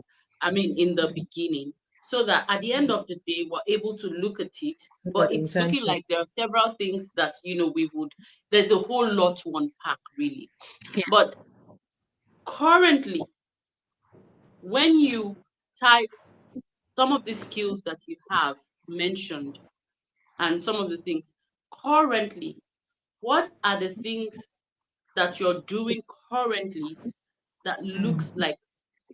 I mean, in the beginning, so that at the end of the day, we're able to look at it. Look But at the it's looking intention. like there are several things that we would. There's a whole lot to unpack, really. Yeah. But currently, when you type some of the skills that you have mentioned and some of the things currently, what are the things that you're doing currently that looks Mm. like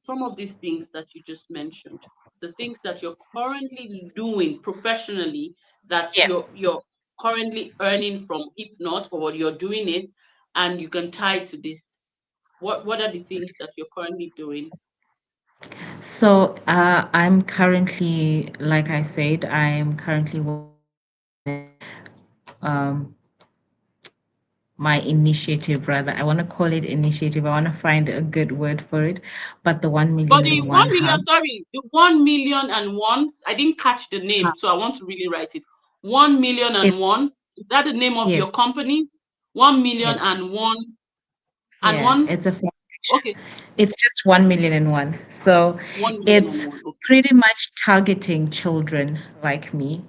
some of these things that you just mentioned, the things that you're currently doing professionally, that Yeah. you're currently earning from, if not, or you're doing it, and you can tie to this. What are the things that you're currently doing? So I'm currently, like I said, I am currently working with um, my initiative, rather. I want to call it initiative. I want to find a good word for it. But the one But million the and one 1 million, hub. sorry, the 1 million and one, I didn't catch the name, hub. so I want to really write it. 1 million and It's one, is that the name of yes, your company? One million yes, and one and yeah. one. It's a foundation. Okay, It's just 1 million and one. So 1 million and it's one. Okay. pretty much targeting children like me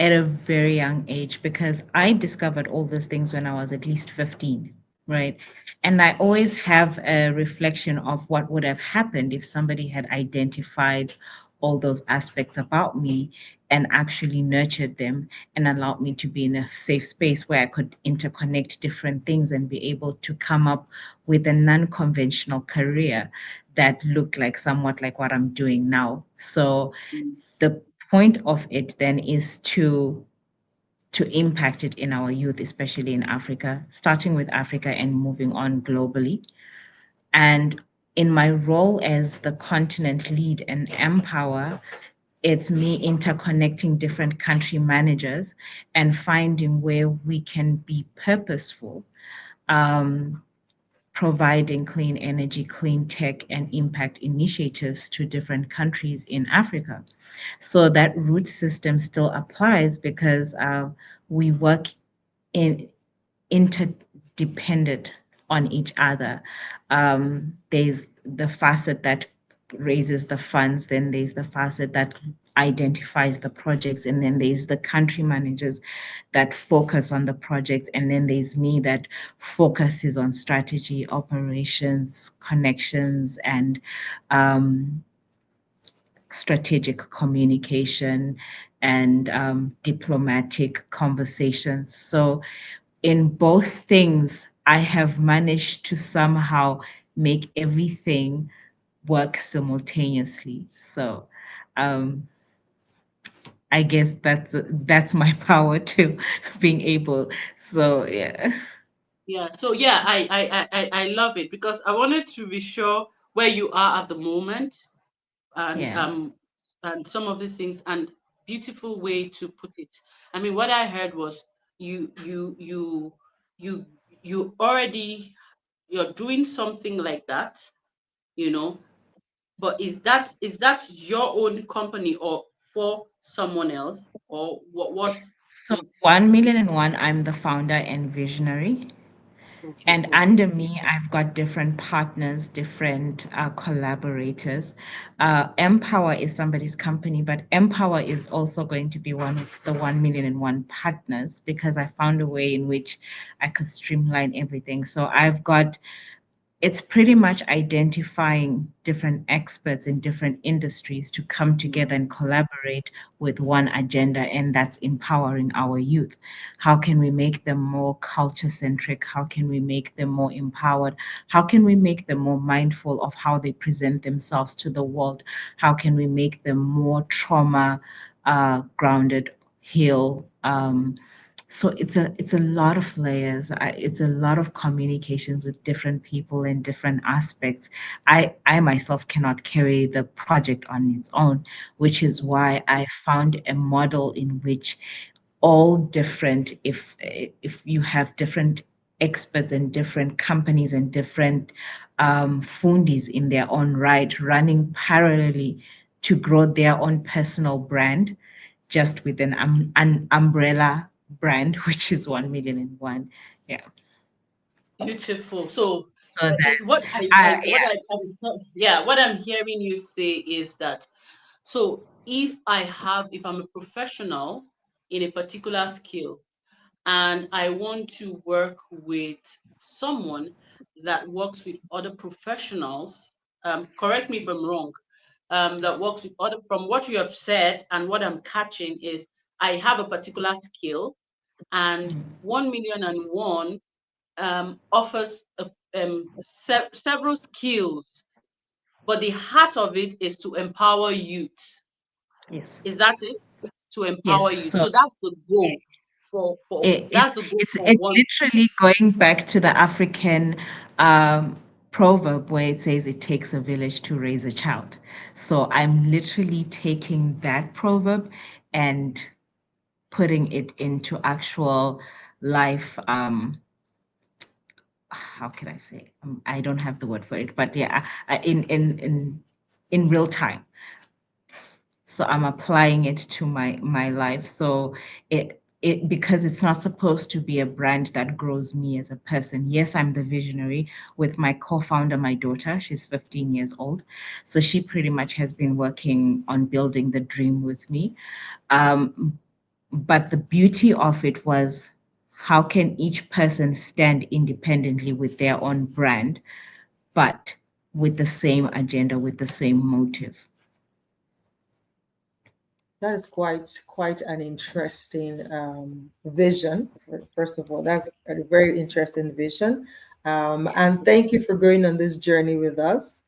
at a very young age, because I discovered all those things when I was at least 15. right? And I always have a reflection of what would have happened if somebody had identified all those aspects about me and actually nurtured them and allowed me to be in a safe space where I could interconnect different things and be able to come up with a non-conventional career that looked like somewhat like what I'm doing now. So Mm. the point of it then is to impact it in our youth, especially in Africa, starting with Africa and moving on globally. And in my role as the continent lead and empower, it's me interconnecting different country managers and finding where we can be purposeful, um, providing clean energy, clean tech, and impact initiatives to different countries in Africa. So that root system still applies because we work in interdependent on each other. There's the facet that raises the funds, then there's the facet that identifies the projects, and then there's the country managers that focus on the projects, and then there's me that focuses on strategy, operations, connections, and strategic communication and diplomatic conversations. So in both things, I have managed to somehow make everything work simultaneously. So um, I guess that's my power too, being able. So yeah, Yeah. So yeah, I love it because I wanted to be sure where you are at the moment, and yeah. some of these things, and beautiful way to put it. I mean, what I heard was you you you you you already, you're doing something like that, you know, but is that your own company or for someone else, or what So is 1,000,001, I'm the founder and visionary. okay, And cool. under me, I've got different partners, different collaborators. Empower is somebody's company, but Empower is also going to be one of the 1,000,001 partners because I found a way in which I could streamline everything. So I've got it's pretty much identifying different experts in different industries to come Mm. together and collaborate with one agenda, and that's empowering our youth. How can we make them more culture centric? How can we make them more empowered? How can we make them more mindful of how they present themselves to the world? How can we make them more trauma grounded, heal? So it's a lot of layers. It's a lot of communications with different people in different aspects. I myself cannot carry the project on its own, which is why I found a model in which all different, if you have different experts and different companies and different fundis in their own right running parallelly to grow their own personal brand just with an umbrella brand, which is 1,000,001. Yeah. Beautiful. So So that's what yeah. yeah, what I'm hearing you say is that, so if I'm a professional in a particular skill and I want to work with someone that works with other professionals, correct me if I'm wrong, that works with other, from what you have said and what I'm catching is I have a particular skill, and Mm. 1,000,001 offers several skills, but the heart of it is to empower youth. Yes. Is that it? To empower Yes. youth. So So that's the goal for it, that's it's the goal it's for it's one. literally going back to the African um, proverb where it says it takes a village to raise a child. So I'm literally taking that proverb and putting it into actual life. How can I say? I don't have the word for it, but yeah, in real time. So I'm applying it to my life. So it because it's not supposed to be a brand that grows me as a person. Yes, I'm the visionary with my co-founder, my daughter. She's 15 years old. So she pretty much has been working on building the dream with me. But the beauty of it was how can each person stand independently with their own brand, but with the same agenda, with the same motive? That is quite an interesting vision. First of all, that's a very interesting vision, and thank you for going on this journey with us.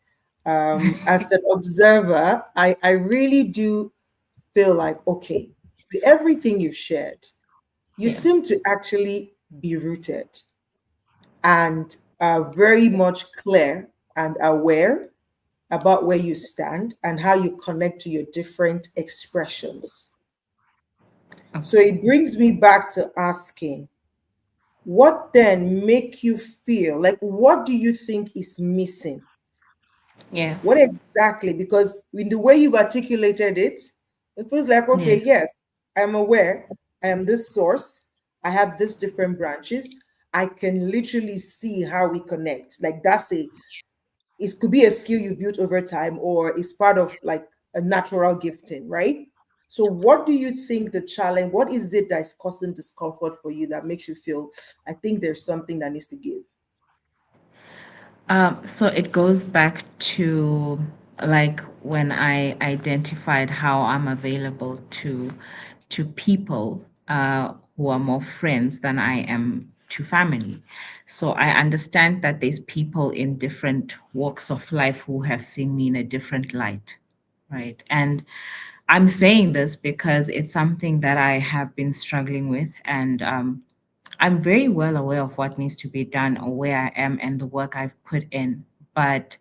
As an observer, I really do feel like, okay, with everything you've shared, you Yeah. seem to actually be rooted and are very much clear and aware about where you stand and how you connect to your different expressions. So Okay. it brings me back to asking, what then make you feel like, what do you think is missing? Yeah. What exactly? Because in the way you've articulated it, it feels like, Yeah. okay, yes, I'm aware. I am this source. I have this different branches. I can literally see how we connect. Like that's it could be a skill you built over time or it's part of like a natural gifting, right? So what do you think the challenge, what is it that's causing discomfort for you that makes you feel, I think there's something that needs to give? So it goes back to like when I identified how I'm available to people who are more friends than I am to family. So I understand that there's people in different walks of life who have seen me in a different light, right? And I'm saying this because it's something that I have been struggling with, and I'm very well aware of what needs to be done or where I am and the work I've put in. But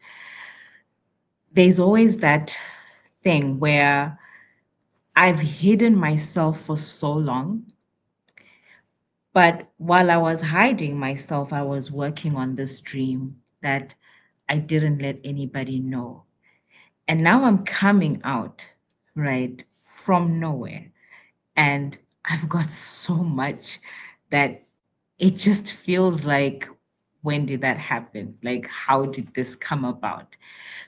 there's always that thing where I've hidden myself for so long. But while I was hiding myself, I was working on this dream that I didn't let anybody know. And now I'm coming out, right, from nowhere. And I've got so much that it just feels like, when did that happen? Like, how did this come about?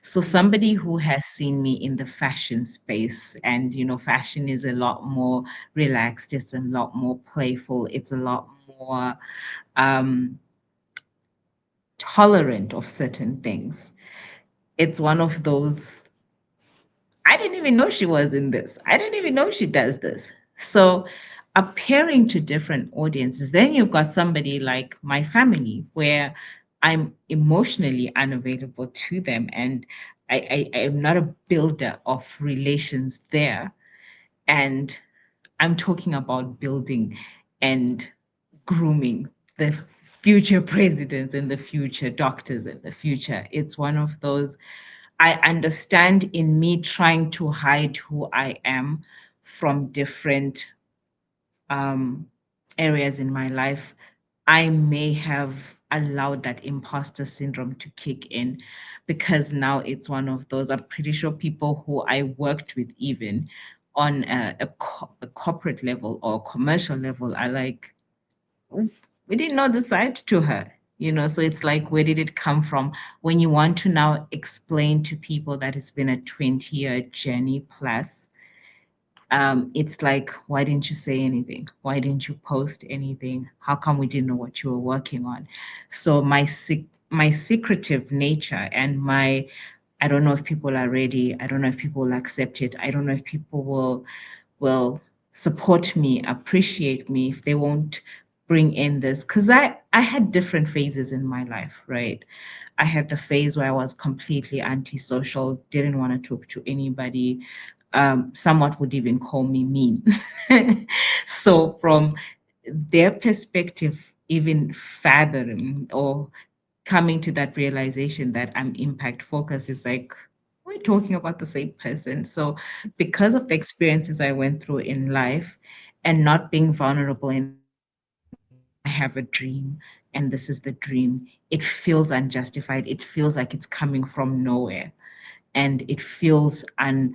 So, somebody who has seen me in the fashion space, and fashion is a lot more relaxed, it's a lot more playful, it's a lot more um, tolerant of certain things. It's one of those, I didn't even know she was in this. I didn't even know she does this. So, appearing to different audiences, then you've got somebody like my family where I'm emotionally unavailable to them. And I am not a builder of relations there. And I'm talking about building and grooming the future presidents and the future doctors and the future. It's one of those, I understand in me trying to hide who I am from different um, areas in my life, I may have allowed that imposter syndrome to kick in, because now it's one of those. I'm pretty sure people who I worked with, even on a corporate level or commercial level, are like, "Oh, we didn't know the side to her." So it's like, where did it come from? When you want to now explain to people that it's been a 20-year journey plus, it's like, why didn't you say anything? Why didn't you post anything? How come we didn't know what you were working on? So my secretive nature and my, I don't know if people are ready. I don't know if people will accept it. I don't know if people will support me, appreciate me, if they won't bring in this. Because I had different phases in my life, right? I had the phase where I was completely antisocial, didn't want to talk to anybody. Somewhat would even call me mean. So from their perspective, even fathom or coming to that realization that I'm impact focused is like, we're talking about the same person. So because of the experiences I went through in life and not being vulnerable enough to say, I have a dream and this is the dream, it feels unjustified. It feels like it's coming from nowhere. And it feels uncredited.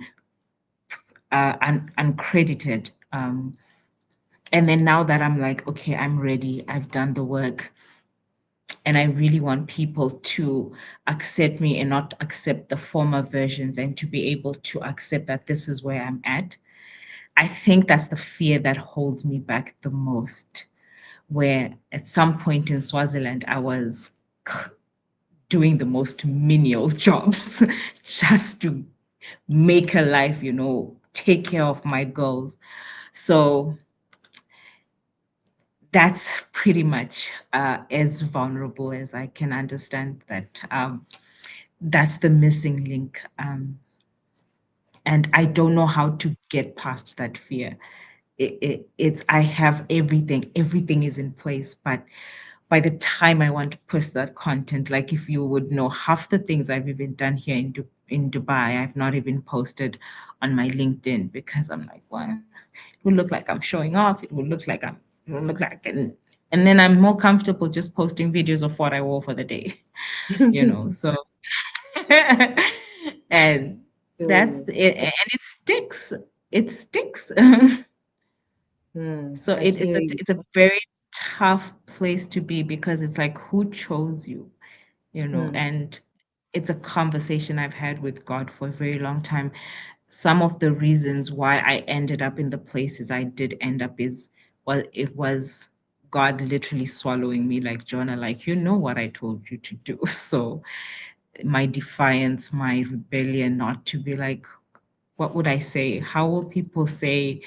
And then now that I'm like, okay, I'm ready, I've done the work, and I really want people to accept me and not accept the former versions, and to be able to accept that this is where I'm at. I think that's the fear that holds me back the most. where at some point in Swaziland, I was doing the most menial jobs just to make a life, take care of my girls. So that's pretty much as vulnerable as I can understand that. That's the missing link. And I don't know how to get past that fear. It's I have everything is in place, but by the time I want to post that content, like if you would know half the things I've even done here in Dubai, I've not even posted on my LinkedIn because I'm like, well, it will look like I'm showing off. It will look like, and then I'm more comfortable just posting videos of what I wore for the day, So, and So, and it sticks. It sticks. So I hear you. it's a very tough place to be because it's like who chose you, Hmm. and it's a conversation I've had with God for a very long time. Some of the reasons why I ended up in the places I did end up is well, it was God literally swallowing me like Jonah, like you know what I told you to do. So my defiance, my rebellion, not to be like, what would I say? How will people say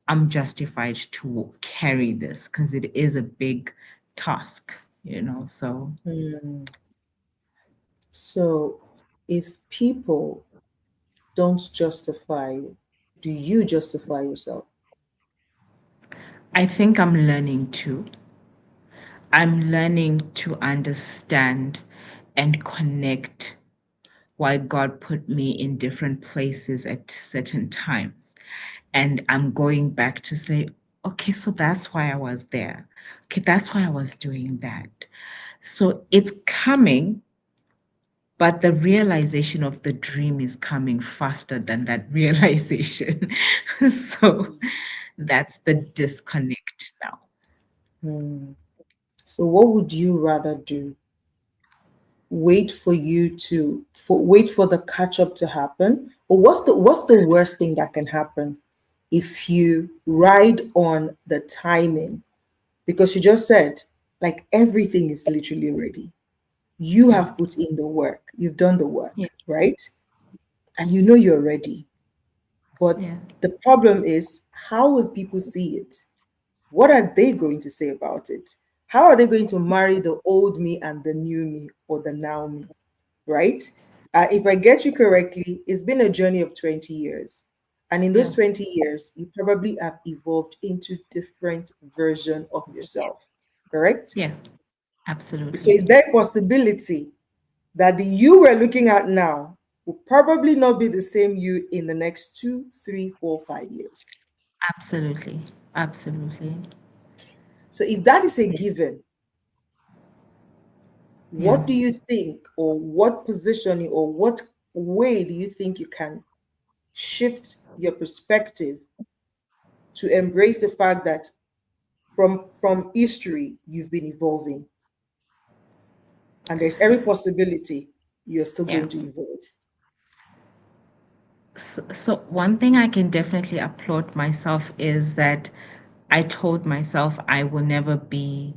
I'm justified to carry this because it is a big task. So Hmm. So, if people don't justify you, do you justify yourself? I think I'm learning to understand and connect why God put me in different places at certain times. And I'm going back to say, okay, so that's why I was there. Okay, that's why I was doing that. So it's coming, but the realization of the dream is coming faster than that realization. So that's the disconnect now. Hmm. So, what would you rather do? Wait for the catch up to happen? Or what's the worst thing that can happen if you ride on the timing? Because you just said, like, everything is literally ready. You Yeah, have put in the work, you've done the yeah, work, right? And you know you're ready. But yeah, the problem is, how will people see it? What are they going to say about it? How are they going to marry the old me and the new me or the now me, right? If I get you correctly, it's been a journey of 20 years. And in yeah, those 20 years, you probably have evolved into different version of yourself, correct? yeah, So absolutely. is there a possibility that the you we're looking at now will probably not be the same you in the next 2, 3, 4, 5 years? Absolutely. Absolutely. So if that is a given, Yeah. what do you think, or what positioning, or what way do you think you can shift your perspective to embrace the fact that from history you've been evolving, and there's every possibility you're still Yeah. going to evolve? So one thing I can definitely applaud myself is that I told myself I will never be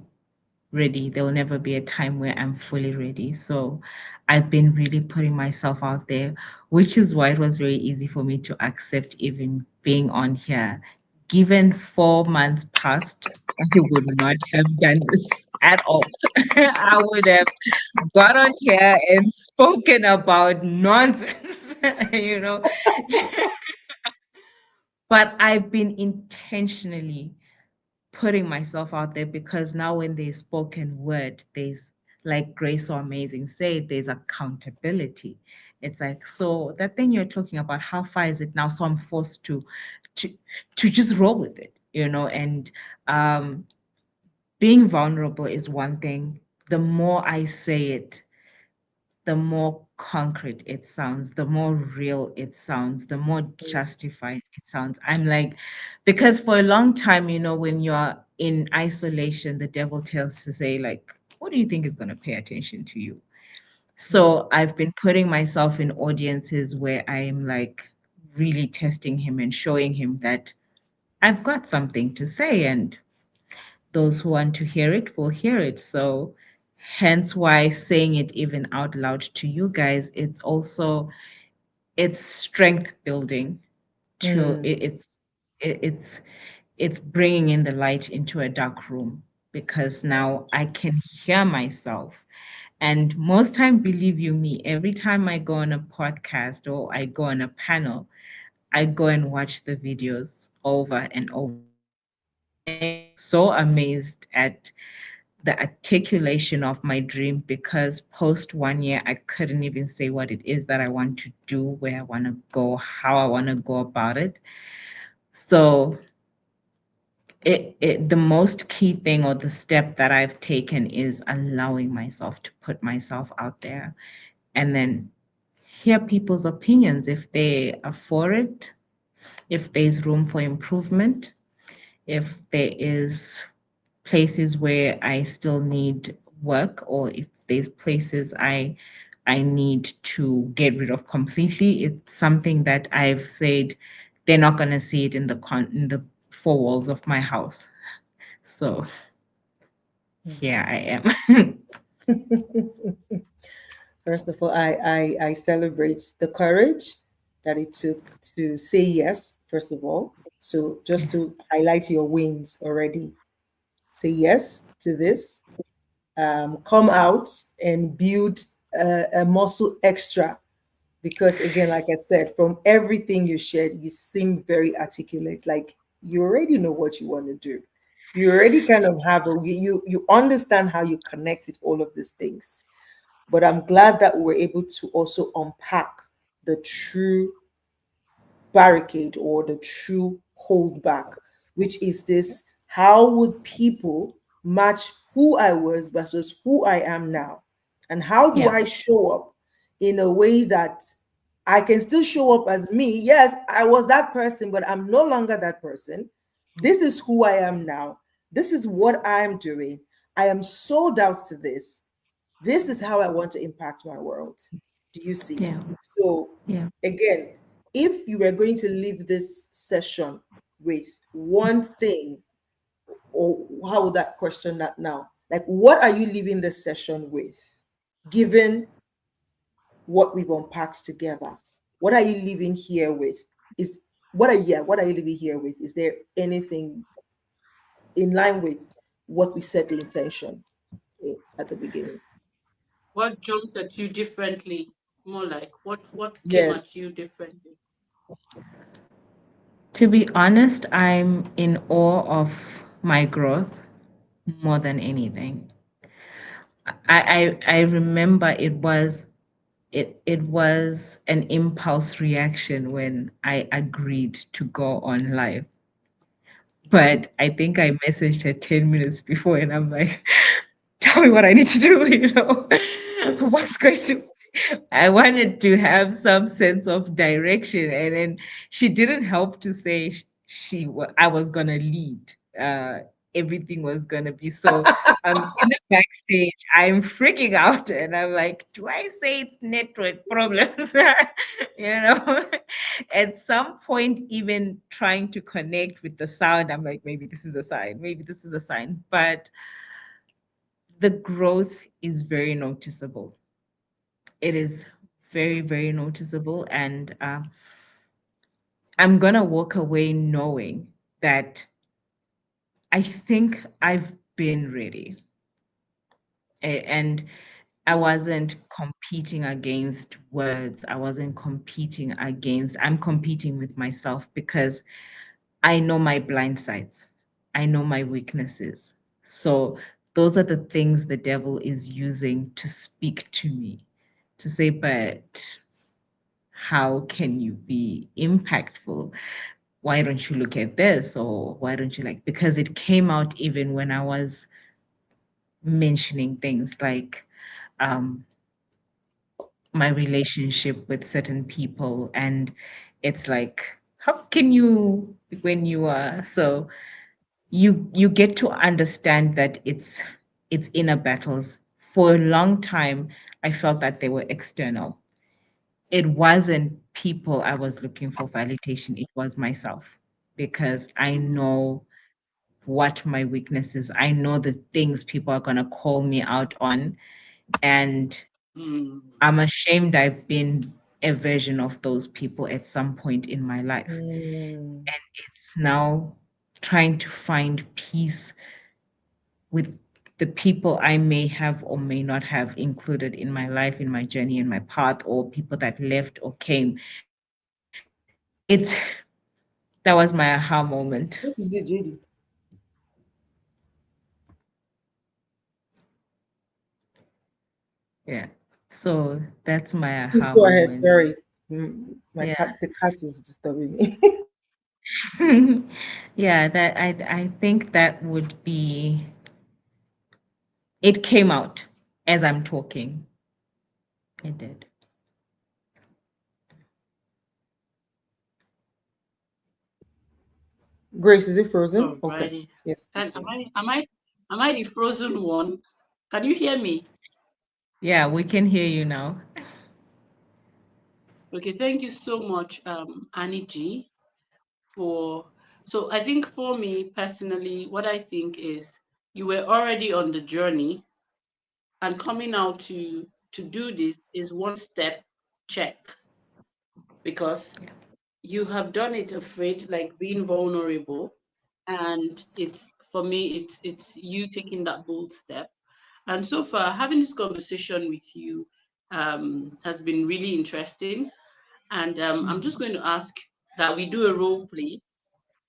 ready. There will never be a time where I'm fully ready. So I've been really putting myself out there, which is why it was very easy for me to accept even being on here. Given 4 months past, I would not have done this at all. I would have got on here and spoken about nonsense, you know. But I've been intentionally putting myself out there because now when there's spoken word, there's like Grace so amazing said, there's accountability. It's like, so that thing you're talking about, how far is it now? So I'm forced to to just roll with it. And um being vulnerable is one thing. The more I say it, the more concrete it sounds, the more real it sounds, the more justified it sounds. I'm like, because for a long time, when you're in isolation, the devil tells to say, like, what do you think is going to pay attention to you? So I've been putting myself in audiences where I'm like really testing him and showing him that I've got something to say. And those who want to hear it will hear it. So hence why saying it even out loud to you guys, it's also it's strength building to Mm, it's it's bringing in the light into a dark room because now I can hear myself. And most time, believe you me, every time I go on a podcast or I go on a panel, I go and watch the videos over and over again. I am so amazed at the articulation of my dream because post 1 year, I couldn't even say what it is that I want to do, where I want to go, how I want to go about it. So the most key thing or the step that I've taken is allowing myself to put myself out there and then hear people's opinions if they are for it, if there's room for improvement, if there is places where I still need work, or if there's places I need to get rid of completely. It's something that I've said they're not gonna see it in the four walls of my house. So here I am. mm. First of all, I celebrate the courage that it took to say yes, first of all. So just to highlight your wins already, say yes to this, come out and build a muscle extra. Because again, like I said, from everything you shared, you seem very articulate. Like you already know what you want to do. You already kind of have you understand how you connect with all of these things. But I'm glad that we're able to also unpack the true barricade or the true holdback, which is this: how would people match who I was versus who I am now? And how do Yeah, I show up in a way that I can still show up as me? Yes, I was that person, but I'm no longer that person. This is who I am now. This is what I'm doing. I am sold out to this. This is how I want to impact my world. Do you see? yeah, So, yeah. again, if you were going to leave this session with one thing, or how would that question that now? Like, what are you leaving this session with, given what we've unpacked together? What are you leaving here with? Is what are you leaving here with? Is there anything in line with what we set the intention at the beginning? What jumped at you differently? More like what came at Yes. you differently? To be honest, I'm in awe of my growth more than anything. I remember it was an impulse reaction when I agreed to go on live. But I think I messaged her 10 minutes before and I'm like, tell me what I need to do, what's going to I wanted to have some sense of direction, and then she didn't help to say I was gonna lead. Uh, Everything was gonna be so. In the backstage, I'm freaking out, and I'm like, "Do I say it's network problems?" you know. At some point, even trying to connect with the sound, I'm like, "Maybe this is a sign. Maybe this is a sign." But the growth is very noticeable. It is very, very noticeable. And I'm going to walk away knowing that I think I've been ready. And I wasn't competing against words. I wasn't competing against, I'm competing with myself because I know my blind sides. I know my weaknesses. So those are the things the devil is using to speak to me, to say, but how can you be impactful? Why don't you look at this? Or why don't you like, because it came out even when I was mentioning things like um, my relationship with certain people. And it's like, how can you, when you are so, you get to understand that it's inner battles. For a long time, I felt that they were external. It wasn't people I was looking for validation, it was myself. Because I Mm, know what my weakness is. I know the things people are going to call me out on. And Mm. I'm ashamed I've been a version of those people at some point in my life. Mm. And it's now trying to find peace with the people I may have or may not have included in my life, in my journey, in my path, or people that left or came. It's that was my aha moment. What is it, JD? Yeah. So that's my Please aha go ahead. moment. Sorry. My Yeah. cat, the cat is disturbing me. Yeah, that I think that would be it came out as I'm talking. It did. Grace, is it frozen? Okay. Alrighty. Yes. Can am I the frozen one? Can you hear me? Yeah, we can hear you now. Okay, thank you so much, Annie G, for so I think for me personally, what I think is you were already on the journey and coming out to do this is one step check because Yeah. you have done it afraid, like being vulnerable, and it's for me it's you taking that bold step. And so far having this conversation with you has been really interesting. And I'm just Mhm. going to ask that we do a role play.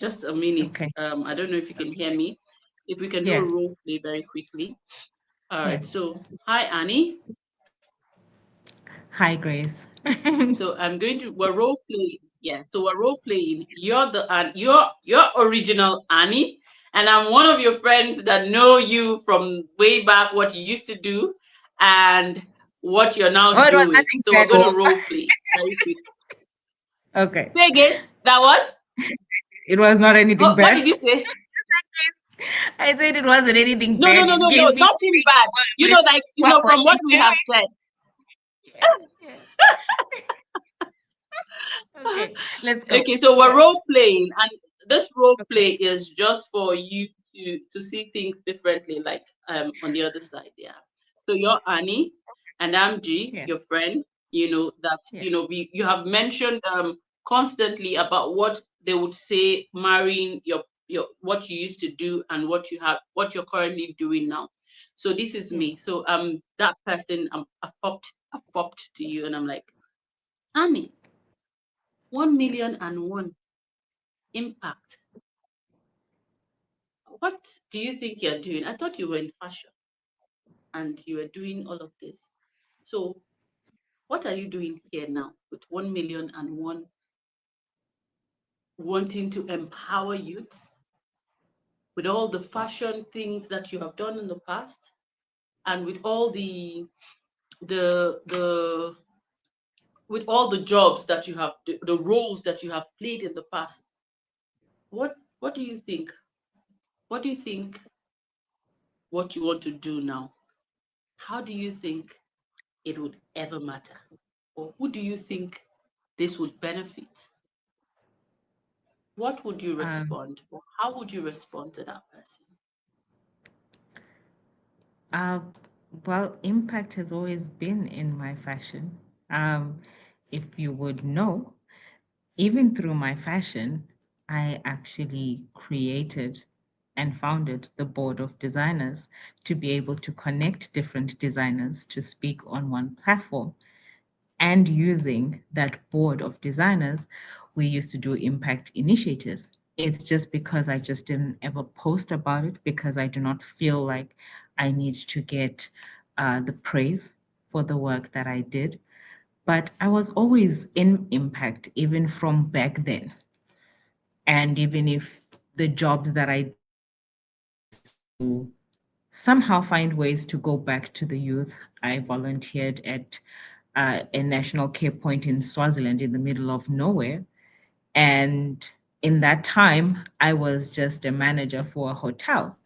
Just a minute. Okay. I don't know if you can hear me. If we can do a Yeah. role play very quickly. All Yeah. right. So, hi, Annie. Hi, Grace. So I'm going to we're role playing. Yeah. So we're role playing. You're the you're original Annie, and I'm one of your friends that know you from way back, what you used to do, and what you're now Oh, it was doing. nothing So we're bad. going to Oh. role play very quick. Okay. Say again. That what? It was not anything What bad. did you say? I said it wasn't anything No, no, bad no, in no, no, case people nothing think bad. it was Like what were from you what we have doing? said. Yeah. Yeah. Okay. Let's go. Okay, so we're Yeah. role playing, and this role Okay. play is just for you to see things differently, like on the other side. Yeah. So you're Annie, and I'm G, Yeah. your friend. You know that Yeah. we you have mentioned constantly about what they would say marrying your what you used to do and what you're currently doing now. So this is Yeah. me. So that person I've popped to you, and I'm like, Annie, 1,000,001 impact. What do you think you're doing? I thought you were in fashion and you were doing all of this. So, what are you doing here now with 1,000,001 wanting to empower youths with all the fashion things that you have done in the past and with all the with all the jobs that you have the roles that you have played in the past? What do you think? What do you think what you want to do now? How do you think it would ever matter? Or who do you think this would benefit? What would you Um, respond? Or how would you respond to that person? uh, well, impact has always been in my fashion. Um, if you would know, even through my fashion, I actually created and founded the board of designers to be able to connect different designers to speak on one platform. And using that board of designers, we used to do impact initiatives. It's just because I just didn't ever post about it because I do not feel like I need to get the praise for the work that I did. But I was always in impact, even from back then. And even if the jobs that I did was to somehow find ways to go back to the youth, I volunteered at a national care point in Swaziland in the middle of nowhere. And in that time, I was just a manager for a hotel.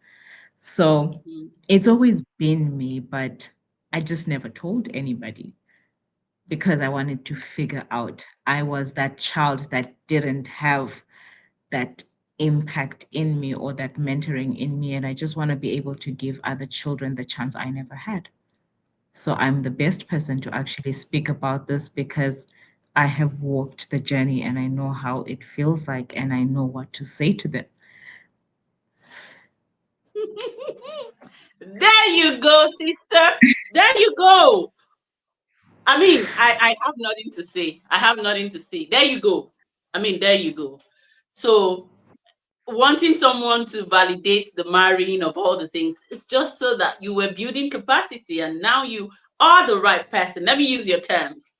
So Mm, it's always been me, but I just never told anybody because I wanted to figure out. I was that child that didn't have that impact in me or that mentoring in me. And I just want to be able to give other children the chance I never had. So I'm the best person to actually speak about this because I have walked the journey and I know how it feels like and I know what to say to them. There you go, sister. There you go. I mean, I have nothing to say. I have nothing to say. There you go. I mean, there you go. So, wanting someone to validate the marrying of all the things, it's just so that you were building capacity and now you are the right person. Let me use your terms.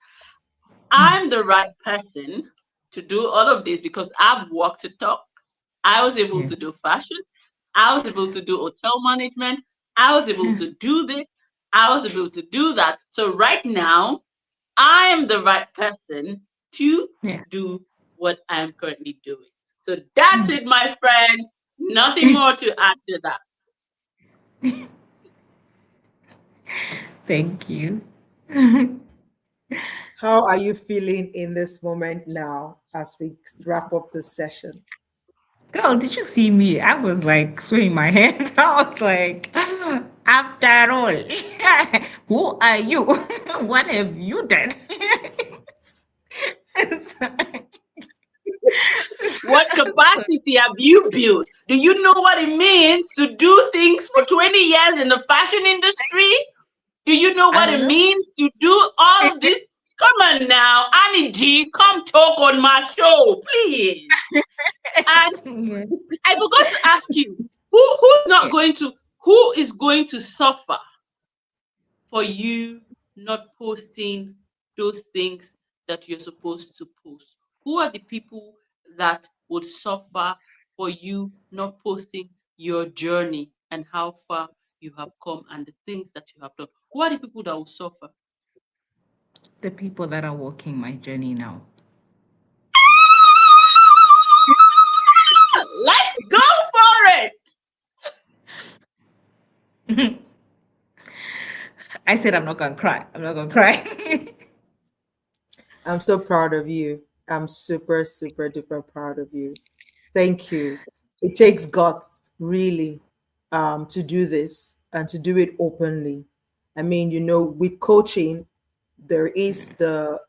I'm the right person to do all of this because I've walked the talk. I was able Yeah. to do fashion. I was able to do hotel management. I was able to do this. I was able to do that. So right now, I am the right person to Yeah. do what I'm currently doing. So that's it, my friend. Nothing more to add to that. Thank you. How are you feeling in this moment now as we wrap up this session? Girl, did you see me? I was like swinging my hands. I was like, after all, who are you? What have you done? What capacity have you built? Do you know what it means to do things for 20 years in the fashion industry? Do you know I what it know. means to do all of this? Come on now, Annie G, come talk on my show, please. And Yeah. I forgot to ask you, who's not Yeah. going to, who is going to suffer for you not posting those things that you're supposed to post? Who are the people that would suffer for you not posting your journey and how far you have come and the things that you have done? Who are the people that will suffer? The people that are walking my journey now. Let's go for it. I said I'm not gonna cry. I'm not gonna cry. I'm so proud of you. I'm super, super duper proud of you. Thank you. It takes guts, really, to do this and to do it openly. I mean, with coaching, there is the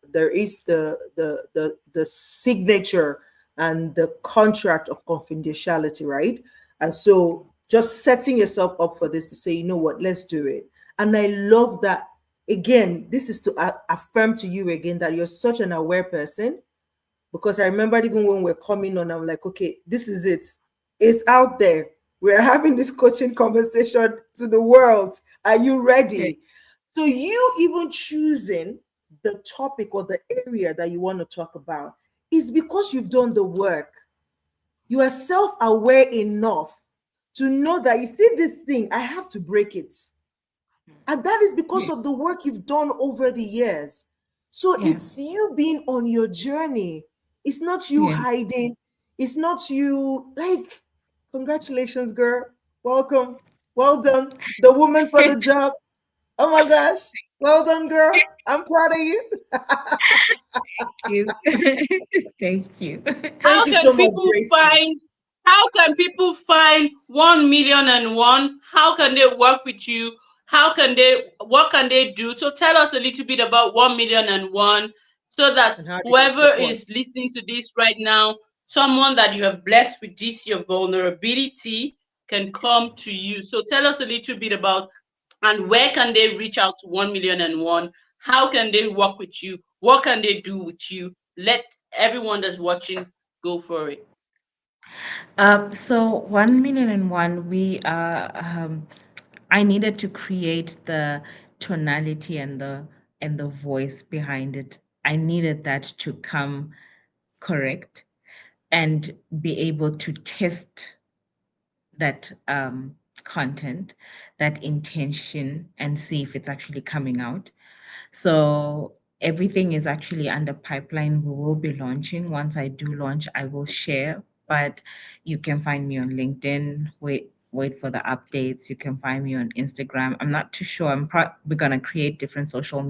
signature and the contract of confidentiality, right? And so just setting yourself up for this to say, you know what, let's do it. And I love that. Again, this is to affirm to you again that you're such an aware person, because I remember even when we're coming on, I'm like, okay, this is it. It's out there. We're having this coaching conversation to the world. Are you Yeah. ready? So you even choosing the topic or the area that you want to talk about is because you've done the work. You are self-aware enough to know that you see this thing, I have to break it. And that is because Yeah. of the work you've done over the years. So Yeah. it's you being on your journey. It's not you Yeah. hiding. It's not you like, congratulations, girl. Welcome. Well done. The woman for the job. Oh my gosh. Well done, girl. I'm proud of you. you. Thank you. Thank How you can so much, people Gracie. find how can people find 1,000,001? How can they work with you? How can they what can they do? So tell us a little bit about 1,000,001 so that And how they can whoever support. is listening to this right now, someone that you have blessed with this, your vulnerability, can come to you. So tell us a little bit about and where can they reach out to 1,000,001? How can they work with you? What can they do with you? Let everyone that's watching go for it. So 1,000,001, I needed to create the tonality and the voice behind it. I needed that to come correct and be able to test that content, that intention, and see if it's actually coming out. So everything is actually under pipeline. We will be launching. Once I do launch, I will share. But you can find me on LinkedIn. Wait for the updates. You can find me on Instagram. I'm not too sure. We're gonna create different social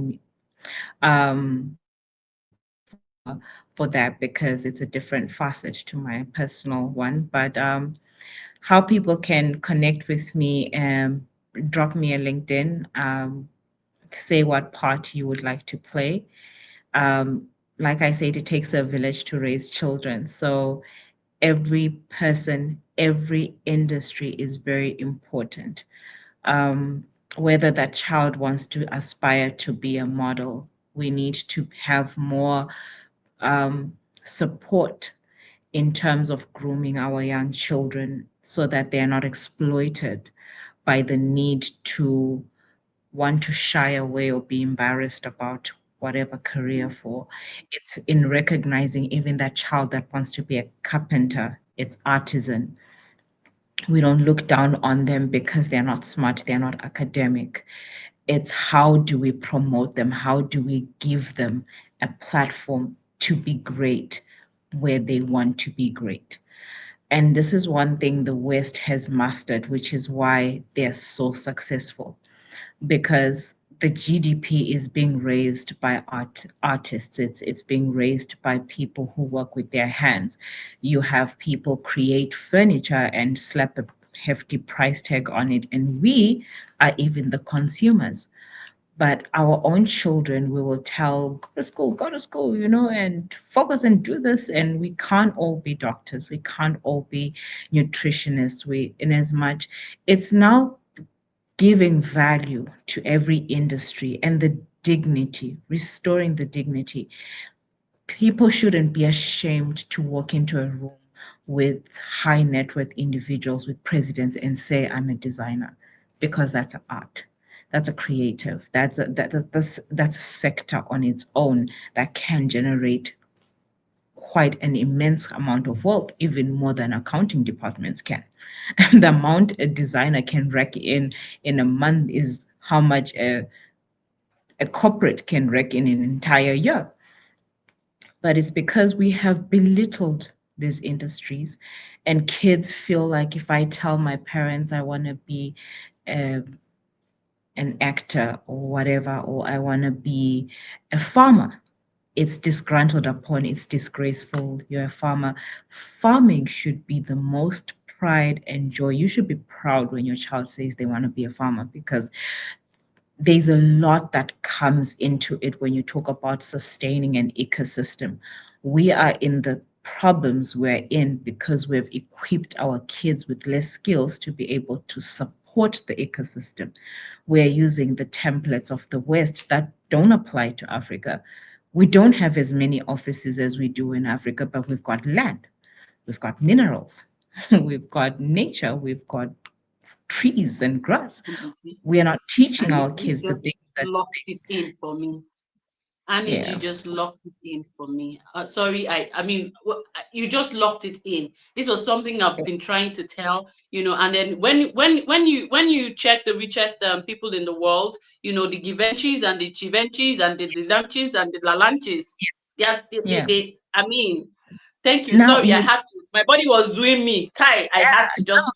platforms for for that because it's a different facet to my personal one. But how people can connect with me, drop me a LinkedIn, say what part you would like to play. Um, like I said, it takes a village to raise children. So every person, every industry is very important. Um, whether that child wants to aspire to be a model, we need to have more um, support in terms of grooming our young children so that they are not exploited by the need to want to shy away or be embarrassed about whatever career for. It's in recognizing even that child that wants to be a carpenter, it's artisan. We don't look down on them because they're not smart, they're not academic. It's how do we promote them? How do we give them a platform to be great where they want to be great? And this is one thing the West has mastered, which is why they're so successful because the GDP is being raised by artists. It's being raised by people who work with their hands. You have people create furniture and slap a hefty price tag on it, and we are even the consumers. But our own children, we will tell, go to school, and focus and do this. And we can't all be doctors. We can't all be nutritionists. In as much, it's now giving value to every industry and the dignity, restoring the dignity. People shouldn't be ashamed to walk into a room with high net worth individuals, with presidents, and say, I'm a designer, because that's an art. That's a creative. That's a sector on its own that can generate quite an immense amount of wealth, even more than accounting departments can. The amount a designer can rake in a month is how much a corporate can rake in an entire year. But it's because we have belittled these industries, and kids feel like if I tell my parents I want to be a, an actor or whatever, or I want to be a farmer, it's disgruntled upon, it's disgraceful. You're a farmer. Farming should be the most pride and joy. You should be proud when your child says they want to be a farmer because there's a lot that comes into it when you talk about sustaining an ecosystem. We are in the problems we're in because we've equipped our kids with less skills to be able to support the ecosystem. We're using the templates of the West that don't apply to Africa. We don't have as many offices as we do in Africa, but we've got land, we've got minerals, we've got nature, we've got trees and grass. Mhm. We are not teaching And our you kids the just things that locked it in for me. Annie G yeah. just locked it in for me. Sorry, I mean, you just locked it in. This was something I've been trying to tell, and then when you check the richest people in the world, the Givenchis and the Chivenchis and the Yes. Dizanchis and the Lalanchis, Yes. they, Yeah. I mean, thank you. Now Sorry, I you had to. My body was doing me. Kai, I had to now, just.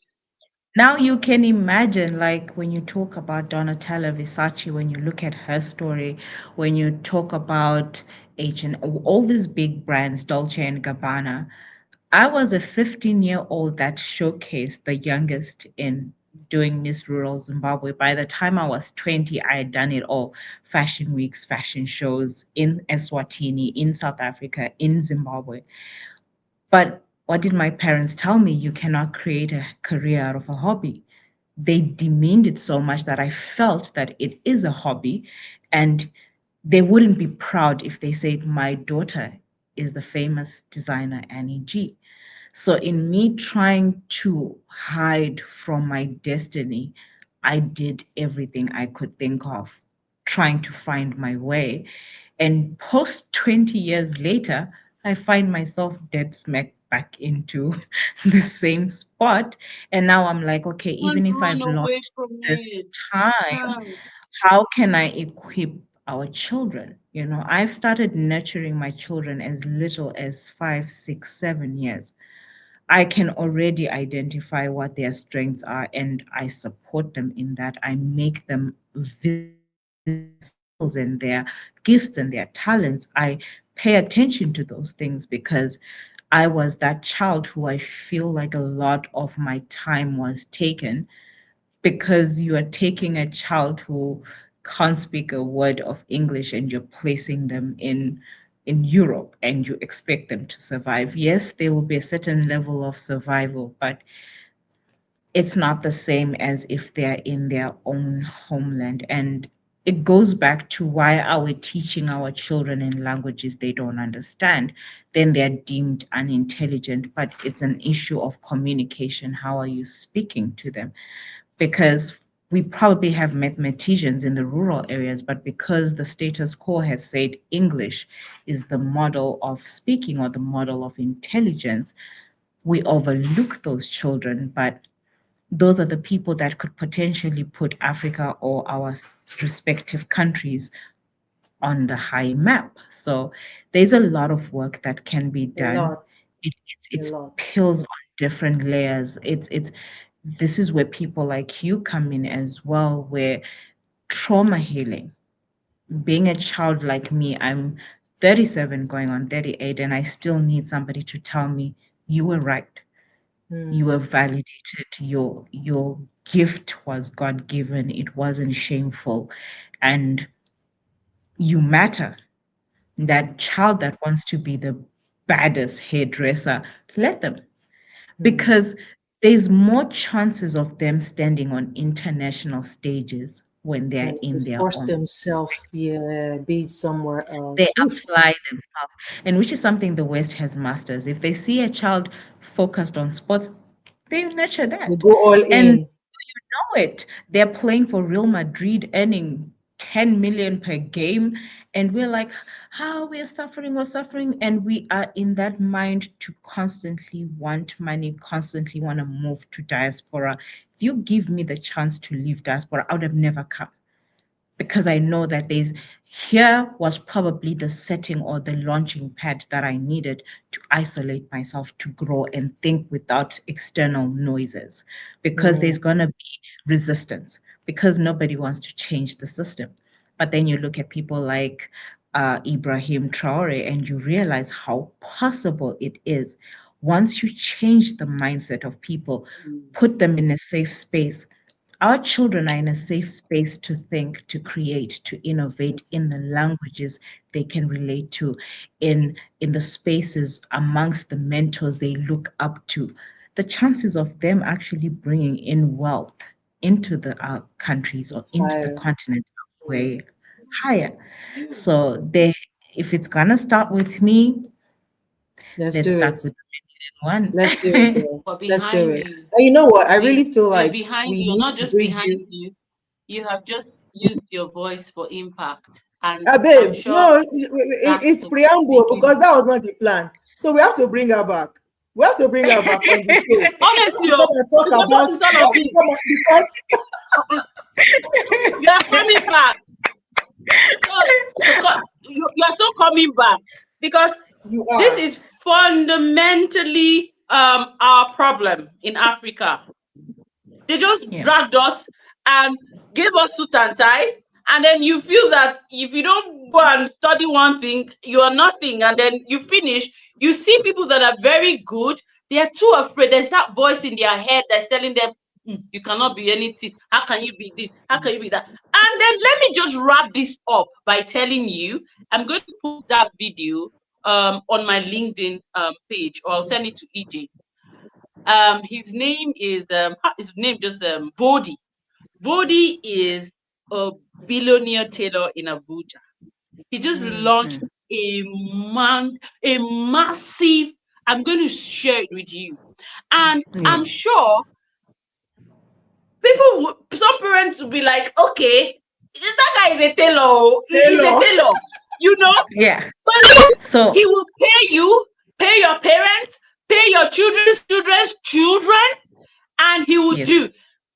now you can imagine like when you talk about Donatella Versace, when you look at her story, when you talk about H and all these big brands, Dolce and Gabbana. I was a 15-year-old that showcased the youngest in doing Miss Rural Zimbabwe. By the time I was 20, I had done it all: fashion weeks, fashion shows in Eswatini, in South Africa, in Zimbabwe. But what did my parents tell me? You cannot create a career out of a hobby. They demeaned it so much that I felt that it is a hobby, and they wouldn't be proud if they said, my daughter is the famous designer Annie G. So, in me trying to hide from my destiny, I did everything I could think of, trying to find my way. And post 20 years later, I find myself dead smack back into the same spot. And now I'm like, okay, Want even to if run I've away lost from this it. time, how can I equip our children? I've started nurturing my children as little as 5, 6, 7 years. I can already identify what their strengths are and I support them in that. I make them visible, their skills and their gifts and their talents. I pay attention to those things because I was that child who I feel like a lot of my time was taken because you are taking a child who can't speak a word of English and you're placing them in Europe and you expect them to survive. Yes, there will be a certain level of survival, but it's not the same as if they're in their own homeland. And it goes back to why are we teaching our children in languages they don't understand? Then they're deemed unintelligent, but it's an issue of communication. How are you speaking to them? Because we probably have mathematicians in the rural areas, but because the status quo has said English is the model of speaking or the model of intelligence, we overlook those children. But those are the people that could potentially put Africa or our respective countries on the high map. So there's a lot of work that can be A done. lot, a It's lot. pills on different layers. It's this is where people like you come in as well, where trauma healing, being a child like me, I'm 37 going on 38, and I still need somebody to tell me you were right. You were Mm, validated. Your gift was God given. It wasn't shameful, and you matter. That child that wants to be the baddest hairdresser, let them, mm. because there's more chances of them standing on international stages when they're Then to in their force own themselves, space. yeah, be somewhere They else. Oof. apply themselves, and which is something the West has mastered. If they see a child focused on sports, they nurture They that. go all And in. know it. They're playing for Real Madrid, earning 10 million per game. And we're like, how we're suffering. And we are in that mind to constantly want money, constantly want to move to diaspora. If you give me the chance to leave diaspora, I would have never come because I know that there's here was probably the setting or the launching pad that I needed to isolate myself to grow and think without external noises because there's Mm, going to be resistance because nobody wants to change the system. But then you look at people like Ibrahim Traore and you realize how possible it is once you change the mindset of people, put them in a safe space. Our children are in a safe space to think, to create, to innovate in the languages they can relate to, in the spaces amongst the mentors they look up to. The chances of them actually bringing in wealth into the countries or into the higher. continent are Mm. way higher. So they, if it's gonna start with me, Let's let's do start it. with one. Let's do it, girl. But Let's do behind it. you, And you know what? I we really feel we're like behind we you. You're need not to just bring behind you. you. You have just used your voice for impact, and Babe, I'm sure no, that it's is preamble making. because that was not the plan. So we have to bring her back. We have to bring her back on the show. Just Honestly, to come oh, and talk because what about, is all of just to this? come and, because You are coming back. So you're still coming back because you this are. is fundamentally our problem in Africa. They just Yeah. dragged us and gave us suit and tie. And then you feel that if you don't go and study one thing, you are nothing. And then you finish, you see people that are very good, they are too afraid. There's that voice in their head that's telling them, "Hmm, you cannot be anything. How can you be this? How can you be that?" And then let me just wrap this up by telling you, I'm going to put that video on my LinkedIn page, or I'll send it to EJ. His name just Vodi. Vodi is a billionaire tailor in Abuja. He just Mm, launched a a massive. I'm going to share it with you, and Yeah. I'm sure some parents will be like, okay, that guy is a tailor. Oh. He's a Taylor. tailor, you know. Yeah. But look, So he will pay you, pay your parents, pay your children's children, and he will yes. do.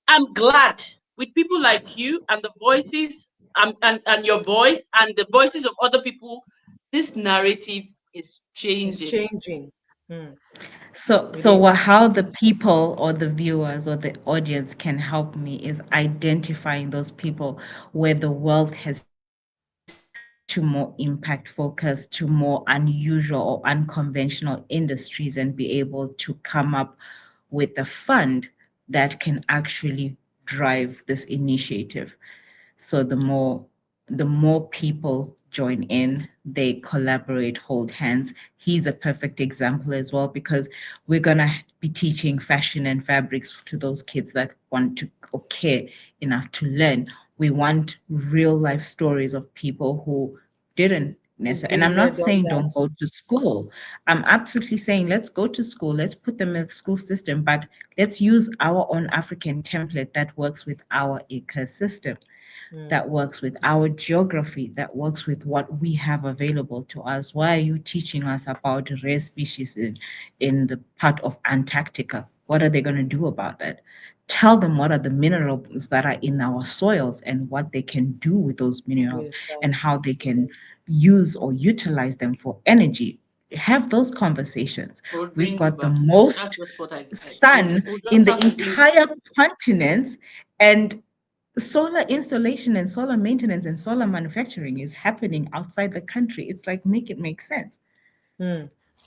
I'm glad with people like you and the voices and your voice and the voices of other people, this narrative is It's changing. changing. Mm, it So is. how the people or the viewers or the audience can help me is identifying those people where the world has taken them to more impact focused, to more unusual or unconventional industries, and be able to come up with a fund that can actually drive this initiative. So the more people join in, they collaborate, hold hands. He's a perfect example as well, because we're gonna be teaching fashion and fabrics to those kids that want to or care enough to learn. We want real life stories of people who didn't We've necessarily. And been I'm there, not done saying don't that. go to school. I'm absolutely saying let's go to school, let's put them in the school system, but let's use our own African template that works with our ecosystem, Mm, that works with our geography, that works with what we have available to us. Why are you teaching us about rare species in the part of Antarctica? What are they going to do about that? Tell them what are the minerals that are in our soils and what they can do with those minerals, in and fact. how they can use or utilize them for energy. Have those conversations. We'll We've bring you got the back. That's most just what sun we'll just in the have to bring. entire continent, and solar installation and solar maintenance and solar manufacturing is happening outside the country. It's like, make it make sense. Hmm.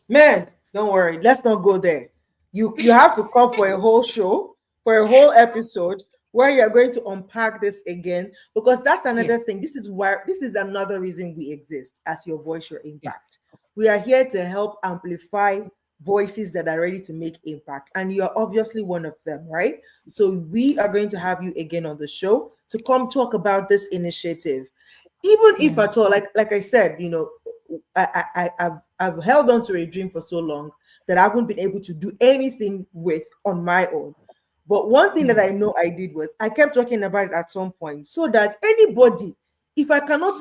Man, don't worry. Let's not go there. You have to come for a whole show, for a whole episode where you're going to unpack this again, because that's Yes, another thing. This is another reason we exist as your voice, your yes, impact. We are here to help amplify voices that are ready to make impact. And you're obviously one of them, right? So we are going to have you again on the show to come talk about this initiative. Even if yeah, at all, like I said, I've held on to a dream for so long that I haven't been able to do anything with on my own. But one thing that yeah, I know I did was I kept talking about it at some point, so that anybody, if I cannot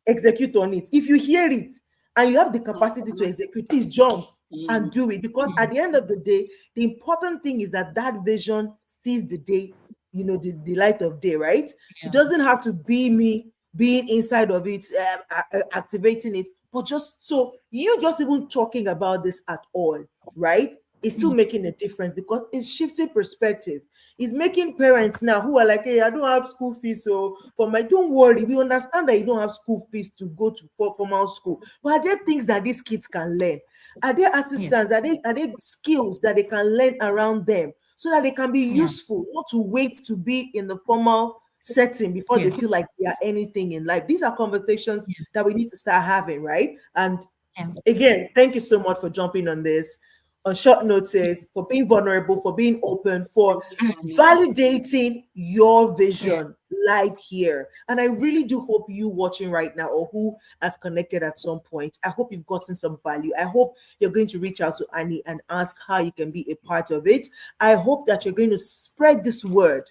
execute on it, if you hear it and you have the capacity to execute, please jump and do it. Because yeah, at the end of the day, the important thing is that that vision sees the day, the light of day, right? It yeah, doesn't have to be me being inside of it, activating it, but just so you just even talking about this at all, right? It's still yeah, making a difference because it's shifting perspective. It's making parents now who are like, hey, I don't have school fees, so for my, don't worry, we understand that you don't have school fees to go to formal school, but are there things that these kids can learn? Are there yeah, artisans? Are there skills that they can learn around them so that they can be yeah, useful, not to wait to be in the formal setting before they yes, feel like they are anything in life? These are conversations yeah, that we need to start having, right? And yeah, again, thank you so much for jumping on this on short notice, for being vulnerable, for being open, for Thank you, Annie. validating your yeah, vision live here. And I really do hope you watching right now, or who has connected at some point, I hope you've gotten some value. I hope you're going to reach out to Annie and ask how you can be a part of it. I hope that you're going to spread this word,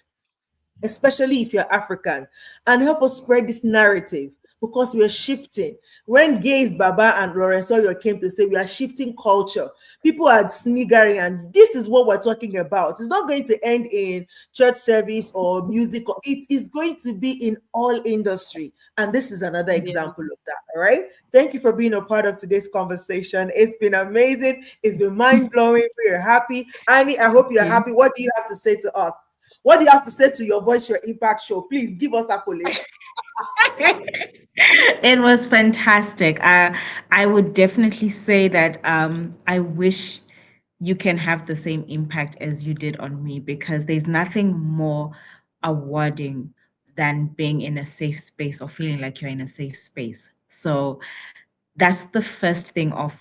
especially if you're African, and help us spread this narrative, because we are shifting. When Gaze, Baba, and Lawrence Oyo came to say we are shifting culture, people are sniggering, and this is what we're talking about. It's not going to end in church service or music. It is going to be in all industry. And this is another Yeah. example of that. All right. Thank you for being a part of today's conversation. It's been amazing. It's been mind blowing. We are happy. Annie, I hope you're yeah. happy. What do you have to say to us? What do you have to say to your voice, your impact show? Please give us accolade. It was fantastic. I would definitely say that I wish you can have the same impact as you did on me, because there's nothing more awarding than being in a safe space or feeling like you're in a safe space. So that's the first thing of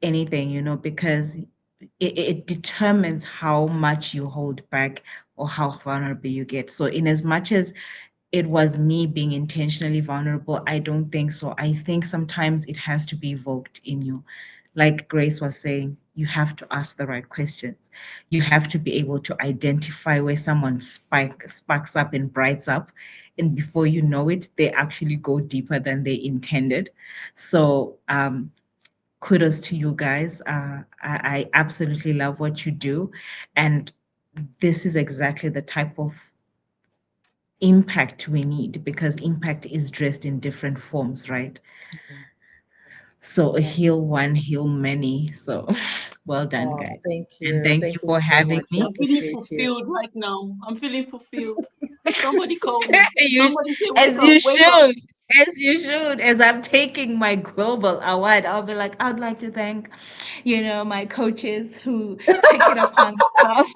anything, because it determines how much you hold back or how vulnerable you get. So in as much as it was me being intentionally vulnerable, I don't think so. I think sometimes it has to be evoked in you. Like Grace was saying, you have to ask the right questions. You have to be able to identify where someone sparks up and brights up. And before you know it, they actually go deeper than they intended. So kudos to you guys. I absolutely love what you do. And this is exactly the type of impact we need, because impact is dressed in different forms, right? So Yes. heal one, heal many. So well done, Oh, guys. thank And you. thank Thank you you for so having much. We me. I'm feeling appreciate you. fulfilled right now. I'm feeling fulfilled. Somebody call me. you, Somebody say, wake as up, you wake up. should. As you should. As I'm taking my global award, I'll be like, I'd like to thank, my coaches who took it upon themselves.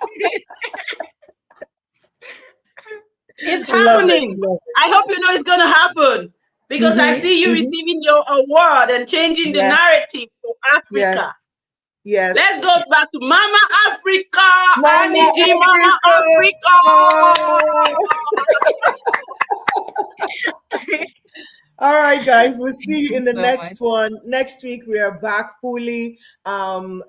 It's Love it. happening. Love it. I hope you know it's going to happen because I see you Mm-hmm. receiving your award and changing the Yes. narrative for Yes. Africa. Yes. Let's go back to Mama Africa, Mama Aniji Mama Africa. Africa. All right, guys, we'll Thank see you you in the so much. next one. Next week we are back fully, and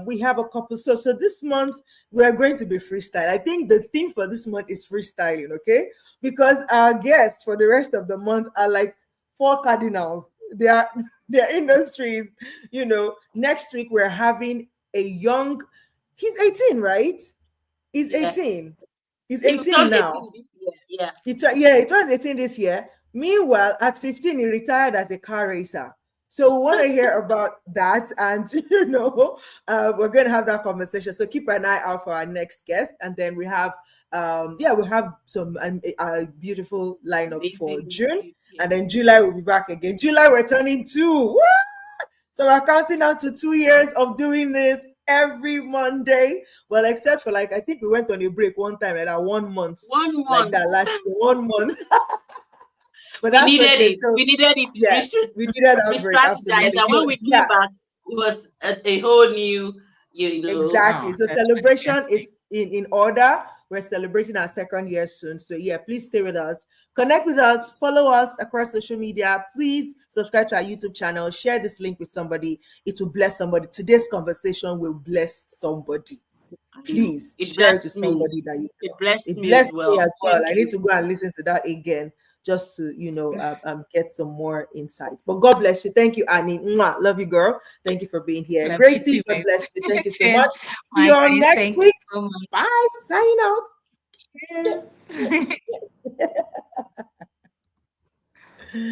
we have a couple. So this month we are going to be freestyle. I think the theme for this month is freestyling, okay? Because our guests for the rest of the month are like four cardinals. They are their industries. Next week we're having a young. He's 18, right? He's Yeah. 18. He's He 18 turned now. 18 this year. Yeah. Yeah, he turned 18 this year. Meanwhile, at 15, he retired as a car racer. So we want to hear about that, and we're going to have that conversation. So keep an eye out for our next guest, and then we have, we have some a beautiful lineup for Amazing June, news. Yeah. and then July we'll be back again. July we're turning 2. Woo! So we're counting down to 2 years of doing this every Monday. Well, except for like I think we went on a break one time at 1 month, One like month. that last year, 1 month. But We that's needed okay. it. So We needed it. yes, we needed We our break, strategized, absolutely. and when So we came yeah, back, it was a whole new, you know, Oh, exactly. So that's celebration fantastic. is in order. We're celebrating our second year soon. So yeah, please stay with us. Connect with us, follow us across social media. Please subscribe to our YouTube channel, share this link with somebody. It will bless somebody. Today's conversation will bless somebody. I know. Please It share it blessed to me. somebody that you It know. blessed It me as blessed me well. as well. Thank I need you. to go and listen to that again just to get some more insight. But God bless you. Thank you, Annie. Mwah. Love you, girl. Thank you for being here. Love you Gracie, too, God baby. bless you. Thank you so Cheers. much. See you on Likewise. next Thank you week. so much. Bye. Signing Cheers.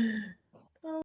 out.